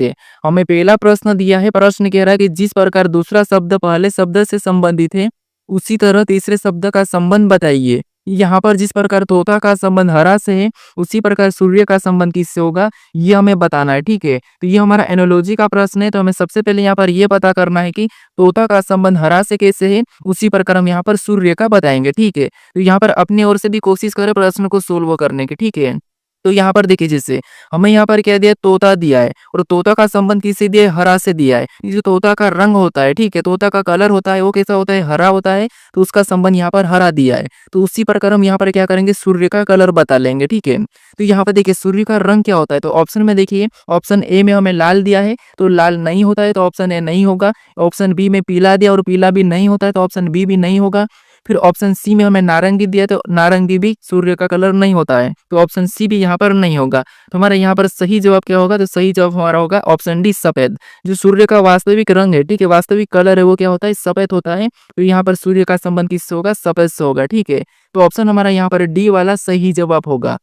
है। हमें पहला प्रश्न दिया है, प्रश्न कह रहा है कि जिस प्रकार दूसरा शब्द पहले शब्द से संबंधित है, उसी तरह तीसरे शब्द का संबंध बताइए। यहाँ पर जिस प्रकार तोता का संबंध हरा से है, उसी प्रकार सूर्य का संबंध किससे होगा, ये हमें बताना है। ठीक है, तो ये हमारा एनोलॉजी का प्रश्न है। तो हमें सबसे पहले यहाँ पर ये पता करना है कि तोता का संबंध हरा से कैसे है, उसी प्रकार हम यहाँ पर सूर्य का बताएंगे। ठीक है, तो यहाँ पर अपनी ओर से भी कोशिश करें प्रश्न को सोल्व करने की। ठीक है, तो यहाँ पर देखिए, जैसे हमें यहाँ पर क्या दिया, तोता दिया है और तोता का संबंध किससे दिया है, हरा से दिया है। ये जो तोता का रंग होता है, ठीक है, तोता का कलर होता है, वो कैसा होता है, हरा होता है। तो उसका संबंध यहाँ पर हरा दिया है। तो उसी प्रकार हम यहाँ पर क्या करेंगे, सूर्य का कलर बता लेंगे। ठीक है, तो यहाँ पर देखिए सूर्य का रंग क्या होता है, तो ऑप्शन में देखिए, ऑप्शन ए में हमें लाल दिया है, तो लाल नहीं होता है, तो ऑप्शन ए नहीं होगा। ऑप्शन बी में पीला दिया और पीला भी नहीं होता है, तो ऑप्शन बी भी नहीं होगा। फिर ऑप्शन सी में हमें नारंगी दिया, तो नारंगी भी सूर्य का कलर नहीं होता है, तो ऑप्शन सी भी यहाँ पर नहीं होगा। तो हमारा यहाँ पर सही जवाब क्या होगा, तो सही जवाब हमारा होगा ऑप्शन डी, सफेद। जो सूर्य का वास्तविक रंग है, ठीक है, वास्तविक कलर है, वो क्या होता है, सफेद होता है। तो यहाँ पर सूर्य का संबंध किससे होगा, सफेद से होगा। ठीक है, तो ऑप्शन हमारा यहाँ पर डी वाला सही जवाब होगा।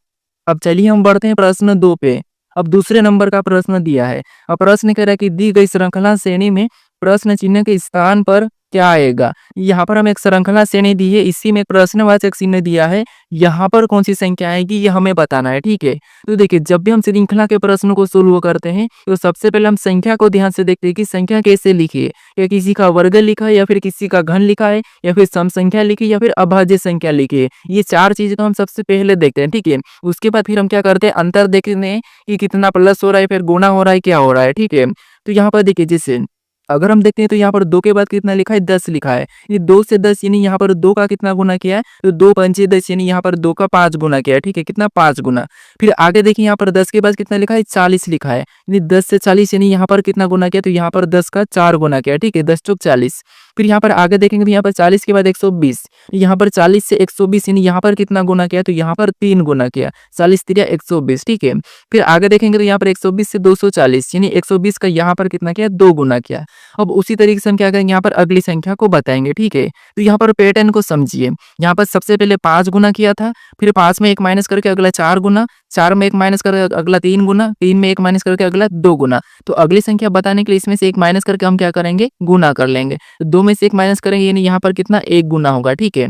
अब चलिए हम बढ़ते हैं प्रश्न 2 पे। अब दूसरे नंबर का प्रश्न दिया है। अब प्रश्न कह रहा है कि दी गई श्रृंखला श्रेणी में प्रश्न चिन्ह के स्थान पर क्या आएगा। यहाँ पर हमें एक श्रृंखला श्रेणी दी है, इसी में प्रश्नवाचक चिन्ह दिया है। यहाँ पर कौन सी संख्या आएगी, ये हमें बताना है। ठीक है, तो देखिए, जब भी हम श्रृंखला के प्रश्नों को सोल्व करते हैं, तो सबसे पहले हम संख्या को ध्यान से देखते हैं कि संख्या कैसे लिखी है। या किसी का वर्ग लिखा है, या फिर किसी का घन लिखा है, या फिर सम संख्या लिखी है, या फिर अभाज्य संख्या लिखी है। ये चार चीजें तो हम सबसे पहले देखते हैं। ठीक है, उसके बाद फिर हम क्या करते हैं, अंतर देखते हैं कि कितना प्लस हो रहा है, फिर गुणा हो रहा है, क्या हो रहा है। ठीक है, तो यहाँ पर देखिए, जैसे अगर हम देखते हैं तो यहाँ पर 2 के बाद कितना लिखा है, 10 लिखा है। ये 2 से 10 यानी यहाँ पर 2 का कितना गुना किया है, तो 2 पंचे 10 यानी यहाँ पर 2 का 5 गुना किया है। ठीक है, कितना, 5 गुना। फिर आगे देखिए, यहाँ पर 10 के बाद कितना लिखा है, 40 लिखा है। यानी 10 से 40 यानी यहाँ पर कितना गुना किया, तो यहाँ पर 10 का 4 गुना किया। ठीक है, 10 चौक 40। फिर यहाँ पर आगे देखेंगे तो यहाँ पर 40 के बाद 120, यहाँ पर 40 से 120 यानी यहाँ पर कितना गुना किया, तो यहाँ पर 3 गुना किया, 40 तिरिया 120। ठीक है, फिर आगे देखेंगे तो यहाँ पर 120 से 240 यानी 120 का यहाँ पर कितना किया, 2 गुना किया। अब उसी तरीके से हम क्या करेंगे, यहाँ पर अगली संख्या को बताएंगे। ठीक है, तो यहाँ पर पैटर्न को समझिए। यहाँ पर सबसे पहले 5 गुना किया था, फिर 5 में 1 माइनस करके अगला 4 गुना, 4 में 1 माइनस करके अगला 3 गुना, 3 में 1 माइनस करके अगला 2 गुना। तो अगली संख्या बताने के लिए इसमें से 1 माइनस करके हम क्या करेंगे, गुना कर लेंगे। तो 2 में से 1 माइनस करेंगे यानी यहाँ पर कितना, 1 गुना होगा। ठीक है,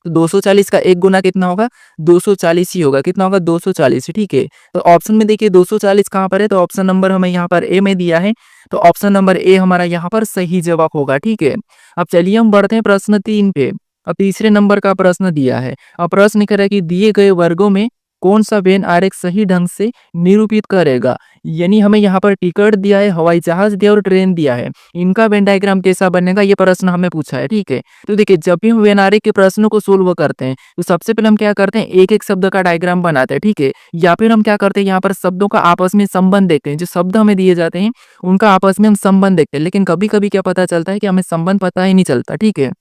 तो 240 का 1 गुना कितना होगा, 240 ही होगा। कितना होगा, 240। ठीक है, तो ऑप्शन में देखिए 240 कहाँ पर है, तो ऑप्शन नंबर हमें यहाँ पर ए में दिया है। तो ऑप्शन नंबर ए हमारा यहाँ पर सही जवाब होगा। ठीक है, अब चलिए हम बढ़ते हैं प्रश्न 3 पे। अब तीसरे नंबर का प्रश्न दिया है। अब प्रश्न कह रहा है कि दिए गए वर्गों में कौन सा वेन आरेख सही ढंग से निरूपित करेगा। यानी हमें यहाँ पर टिकट दिया है, हवाई जहाज दिया और ट्रेन दिया है, इनका वेन डायग्राम कैसा बनेगा, ये प्रश्न हमें पूछा है। ठीक है, तो देखिए, जब भी हम वेन आरेख के प्रश्नों को सोल्व करते हैं, तो सबसे पहले हम क्या करते हैं, एक एक शब्द का डायग्राम बनाते हैं। ठीक है, या फिर हम क्या करते हैं, यहाँ पर शब्दों का आपस में संबंध देखते हैं। जो शब्द हमें दिए जाते हैं उनका आपस में हम संबंध देखते हैं। लेकिन कभी कभी क्या पता चलता है कि हमें संबंध पता ही नहीं चलता। ठीक है,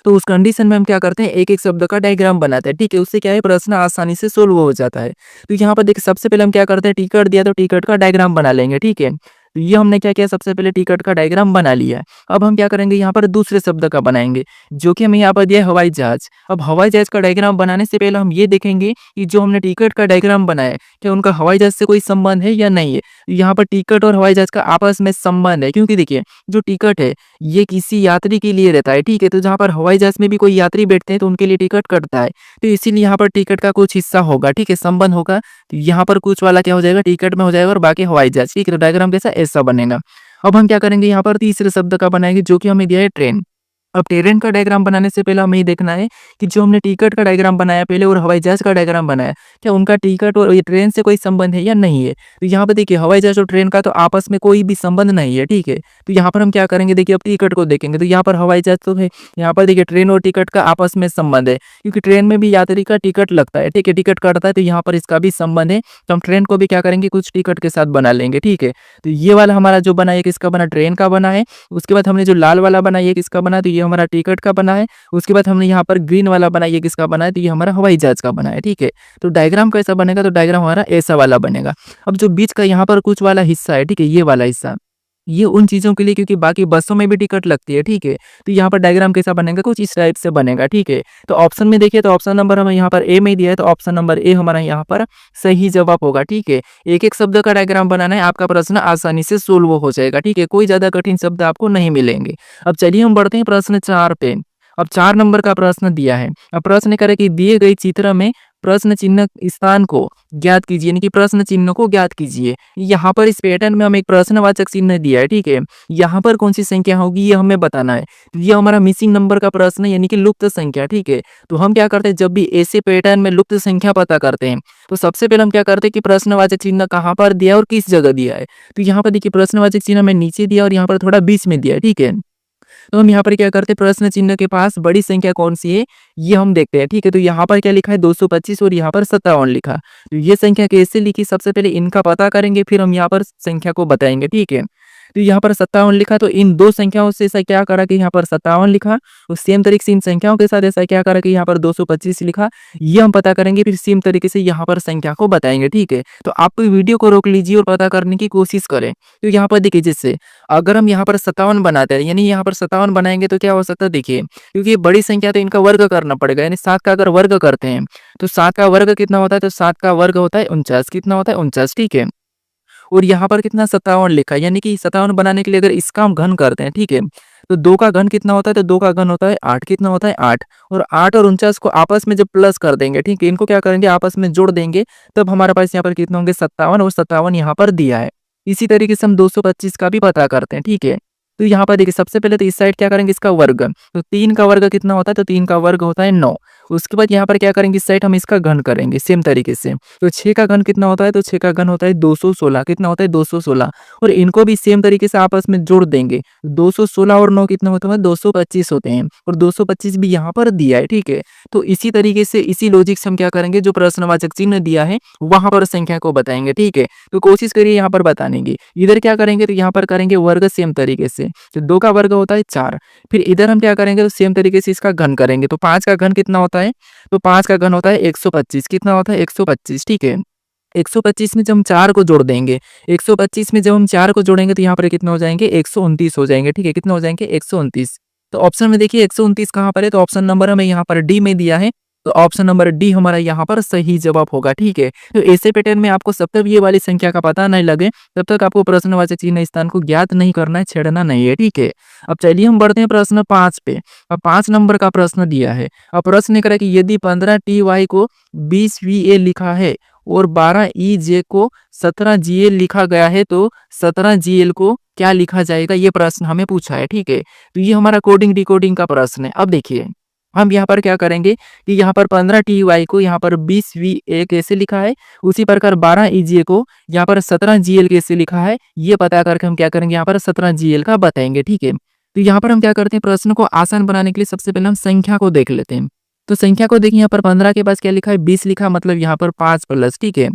तो उस कंडीशन में हम क्या करते हैं, एक एक शब्द का डायग्राम बनाते हैं। ठीक है, उससे क्या है, प्रश्न आसानी से सोल्व हो जाता है। तो यहाँ पर देखिए, सबसे पहले हम क्या करते हैं, टिकट दिया तो टिकट का डायग्राम बना लेंगे। ठीक है, तो ये हमने क्या किया, सबसे पहले टिकट का डायग्राम बना लिया है। अब हम क्या करेंगे, यहाँ पर दूसरे शब्द का बनाएंगे, जो कि हमें यहाँ पर दिया है हवाई जहाज। अब हवाई जहाज का डायग्राम बनाने से पहले हम ये देखेंगे कि जो हमने टिकट का डायग्राम बनाया है, क्या उनका हवाई जहाज से कोई संबंध है या नहीं है। यहाँ पर टिकट और हवाई जहाज का आपस में संबंध है, क्योंकि देखिए, जो टिकट है ये किसी यात्री के लिए रहता है। ठीक है, तो जहाँ पर हवाई जहाज में भी कोई यात्री बैठते हैं तो उनके लिए टिकट कटता है, तो इसीलिए यहाँ पर टिकट का कुछ हिस्सा होगा। ठीक है, संबंध होगा, तो यहाँ पर कुछ वाला क्या हो जाएगा, टिकट में हो जाएगा और बाकी हवाई जहाज। ठीक है, तो डायग्राम कैसा, ऐसा बनेगा। अब हम क्या करेंगे, यहाँ पर तीसरे शब्द का बनाएंगे, जो कि हमें दिया है ट्रेन। अब ट्रेन का डायग्राम बनाने से पहले हमें ये देखना है कि जो हमने टिकट का डायग्राम बनाया पहले और हवाई जहाज का डायग्राम बनाया, क्या उनका टिकट और ये ट्रेन से कोई संबंध है या नहीं है। तो यहाँ पर देखिए, हवाई जहाज और ट्रेन का तो आपस में कोई भी संबंध नहीं है। ठीक है, तो यहाँ पर हम क्या करेंगे, देखिए, अब टिकट को देखेंगे, तो यहाँ पर हवाई जहाज तो है, यहाँ पर देखिए ट्रेन और टिकट का आपस में संबंध है, क्योंकि ट्रेन में भी यात्री का टिकट लगता है। ठीक है, टिकट कटता है, तो यहाँ पर इसका भी संबंध है। तो हम ट्रेन को भी क्या करेंगे, कुछ टिकट के साथ बना लेंगे। ठीक है, तो ये वाला हमारा जो बना है किसका बना, ट्रेन का बना है। उसके बाद हमने जो लाल वाला बना ये किसका बना, तो ये हमारा टिकट का बना है। उसके बाद हमने यहाँ पर ग्रीन वाला बना ये किसका बना है, तो ये हमारा हवाई जहाज का बना है। ठीक है, तो डायग्राम कैसा बनेगा, तो डायग्राम हमारा ऐसा वाला बनेगा। अब जो बीच का यहाँ पर कुछ वाला हिस्सा है, ठीक है, ये वाला हिस्सा, ये उन चीज़ों के लिए क्योंकि बाकी बसों में भी टिकट लगती है, ठीक है? तो यहाँ पर डायग्राम कैसा बनेगा, कुछ इस टाइप से बनेगा, ठीक है? तो ऑप्शन में देखिए तो ऑप्शन नंबर हमें यहाँ पर ए में दिया है, तो ऑप्शन नंबर ए हमारा यहाँ पर सही जवाब होगा, ठीक है? एक-एक शब्द का डायग्राम बनाना है, आपका प्रश्न आसानी से सोल्व हो जाएगा, ठीक है? कोई ज़्यादा कठिन शब्द आपको नहीं मिलेंगे। अब चलिए हम बढ़ते हैं प्रश्न 4 पे। अब 4 नंबर का प्रश्न दिया है। अब प्रश्न कह रहा है कि दिए गए चित्र में प्रश्न चिन्ह स्थान को ज्ञात कीजिए, यानी कि प्रश्न चिन्ह को ज्ञात कीजिए। यहाँ पर इस पैटर्न में हमें एक प्रश्नवाचक चिन्ह दिया है, ठीक है? यहाँ पर कौन सी संख्या होगी ये हमें बताना है। तो ये हमारा मिसिंग नंबर का प्रश्न है, यानी कि लुप्त संख्या, ठीक है? तो हम क्या करते हैं, जब भी ऐसे पैटर्न में लुप्त संख्या पता करते हैं तो सबसे पहले हम क्या करते हैं कि प्रश्नवाचक चिन्ह कहाँ पर दिया है और किस जगह दिया है। तो यहाँ पर देखिए प्रश्नवाचक चिन्ह में नीचे दिया और यहाँ पर थोड़ा बीच में दिया है, ठीक है? तो हम यहाँ पर क्या करते हैं, प्रश्न चिन्ह के पास बड़ी संख्या कौन सी है ये हम देखते हैं, ठीक है? तो यहाँ पर क्या लिखा है 225 और यहाँ पर 57 लिखा। तो ये संख्या कैसे लिखी, सबसे पहले इनका पता करेंगे, फिर हम यहाँ पर संख्या को बताएंगे, ठीक है? तो यहाँ पर 57 लिखा, तो इन दो संख्याओं से ऐसा क्या करा कि यहाँ पर 57 लिखा, तो सेम तरीके से इन संख्याओं के साथ ऐसा क्या करा कि यहाँ पर 225 लिखा। ये हम पता करेंगे, फिर सेम तरीके से यहाँ पर संख्या को बताएंगे, ठीक है? तो आप वीडियो को रोक लीजिए और पता करने की कोशिश करें। तो यहाँ पर देखिए, जैसे अगर हम यहाँ पर 57 बनाते हैं, यानी यहाँ पर 57 बनाएंगे तो क्या हो सकता है, देखिए क्योंकि ये बड़ी संख्या तो इनका वर्ग करना पड़ेगा, यानी 7 का अगर वर्ग करते हैं तो 7 का वर्ग कितना होता है, तो 7 का वर्ग होता है 49। कितना होता है, 49, ठीक है? और यहाँ पर कितना 57 लिखा है, यानी कि 57 बनाने के लिए अगर इसका हम घन करते हैं, ठीक है? तो 2 का घन कितना होता है, तो 2 का घन होता है 8। कितना होता है, 8। और 8 और 49 को आपस में जब प्लस कर देंगे, ठीक है, इनको क्या करेंगे आपस में जोड़ देंगे, तब हमारे पास यहाँ पर कितने होंगे 57, और 57 यहाँ पर दिया है। इसी तरीके से हम 225 का भी पता करते हैं, ठीक है? तो यहाँ पर देखिए सबसे पहले तो इस साइड क्या करेंगे, इसका वर्ग। तो 3 का वर्ग कितना होता है, तो 3 का वर्ग होता है 9। उसके बाद यहाँ पर क्या करेंगे, इस साइड हम इसका घन करेंगे सेम तरीके से। तो 6 का घन कितना होता है, तो 6 का घन होता है 216। कितना होता है, 216। और इनको भी सेम तरीके से आपस में जोड़ देंगे। 216 और 9 कितना होता है, 225 होते हैं, और 225 भी यहाँ पर दिया है, ठीक है? तो इसी तरीके से इसी लॉजिक से हम क्या करेंगे, जो प्रश्नवाचक चिन्ह दिया है वहां पर संख्या को बताएंगे, ठीक है? तो कोशिश करिए यहाँ पर बताने की। इधर क्या करेंगे, तो यहाँ पर करेंगे वर्ग सेम तरीके से। तो 2 का वर्ग होता है 4। फिर इधर हम क्या करेंगे, तो सेम तरीके से इसका घन करेंगे। तो 5 का घन कितना होता है, तो 5 का घन होता है 125। कितना होता है, 125, ठीक है? 125 में जब हम 4 को जोड़ देंगे, 125 में जब हम 4 को जोड़ेंगे तो यहाँ पर कितने हो जाएंगे, 129 हो जाएंगे, ठीक है? कितने हो जाएंगे, 129। तो ऑप्शन में देखिए 129 कहाँ पर है, तो ऑप्शन नंबर हमें यहाँ पर डी में दिया है। तो ऑप्शन नंबर डी हमारा यहाँ पर सही जवाब होगा, ठीक है? तो ऐसे पैटर्न में आपको जब तक ये वाली संख्या का पता नहीं लगे तब तक आपको प्रश्नवाचक चिन्ह स्थान को ज्ञात नहीं करना है, छेड़ना नहीं है, ठीक है? अब चलिए हम बढ़ते हैं प्रश्न 5 पे। अब 5 नंबर का प्रश्न दिया है। अब प्रश्न करें कि यदि 15 टी को 20 वी लिखा है और 12 ई को 17 जी लिखा गया है, तो 17 जी को क्या लिखा जाएगा, ये प्रश्न हमें पूछा है, ठीक है? तो ये हमारा कोडिंग डिकोडिंग का प्रश्न है। अब देखिए हम यहाँ पर क्या करेंगे कि यहाँ पर 15 टी को यहाँ पर 20 वी कैसे लिखा है, उसी प्रकार 12 ई को यहाँ पर 17 जी कैसे लिखा है, ये पता करके हम क्या करेंगे, यहाँ पर 17 जी का बताएंगे, ठीक है? तो यहाँ पर हम क्या करते हैं, प्रश्न को आसान बनाने के लिए सबसे पहले हम संख्या को देख लेते हैं। तो संख्या को देखिए, यहाँ पर 15 के बाद क्या लिखा है, 20 लिखा, मतलब यहाँ पर 5 प्लस, ठीक है?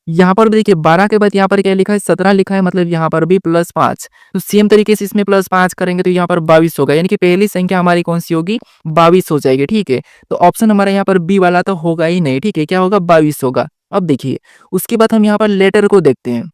यहाँ पर देखिए 12 के बाद यहाँ पर क्या लिखा है, 17 लिखा है, मतलब यहाँ पर भी +5। तो सेम तरीके से इसमें +5 करेंगे तो यहाँ पर 22 होगा, यानी कि पहली संख्या हमारी कौन सी होगी, 22 हो जाएगी, ठीक है? तो ऑप्शन हमारा यहाँ पर बी वाला तो होगा ही नहीं, ठीक है? क्या होगा, 22 होगा। अब देखिए उसके बाद हम यहाँ पर लेटर को देखते हैं।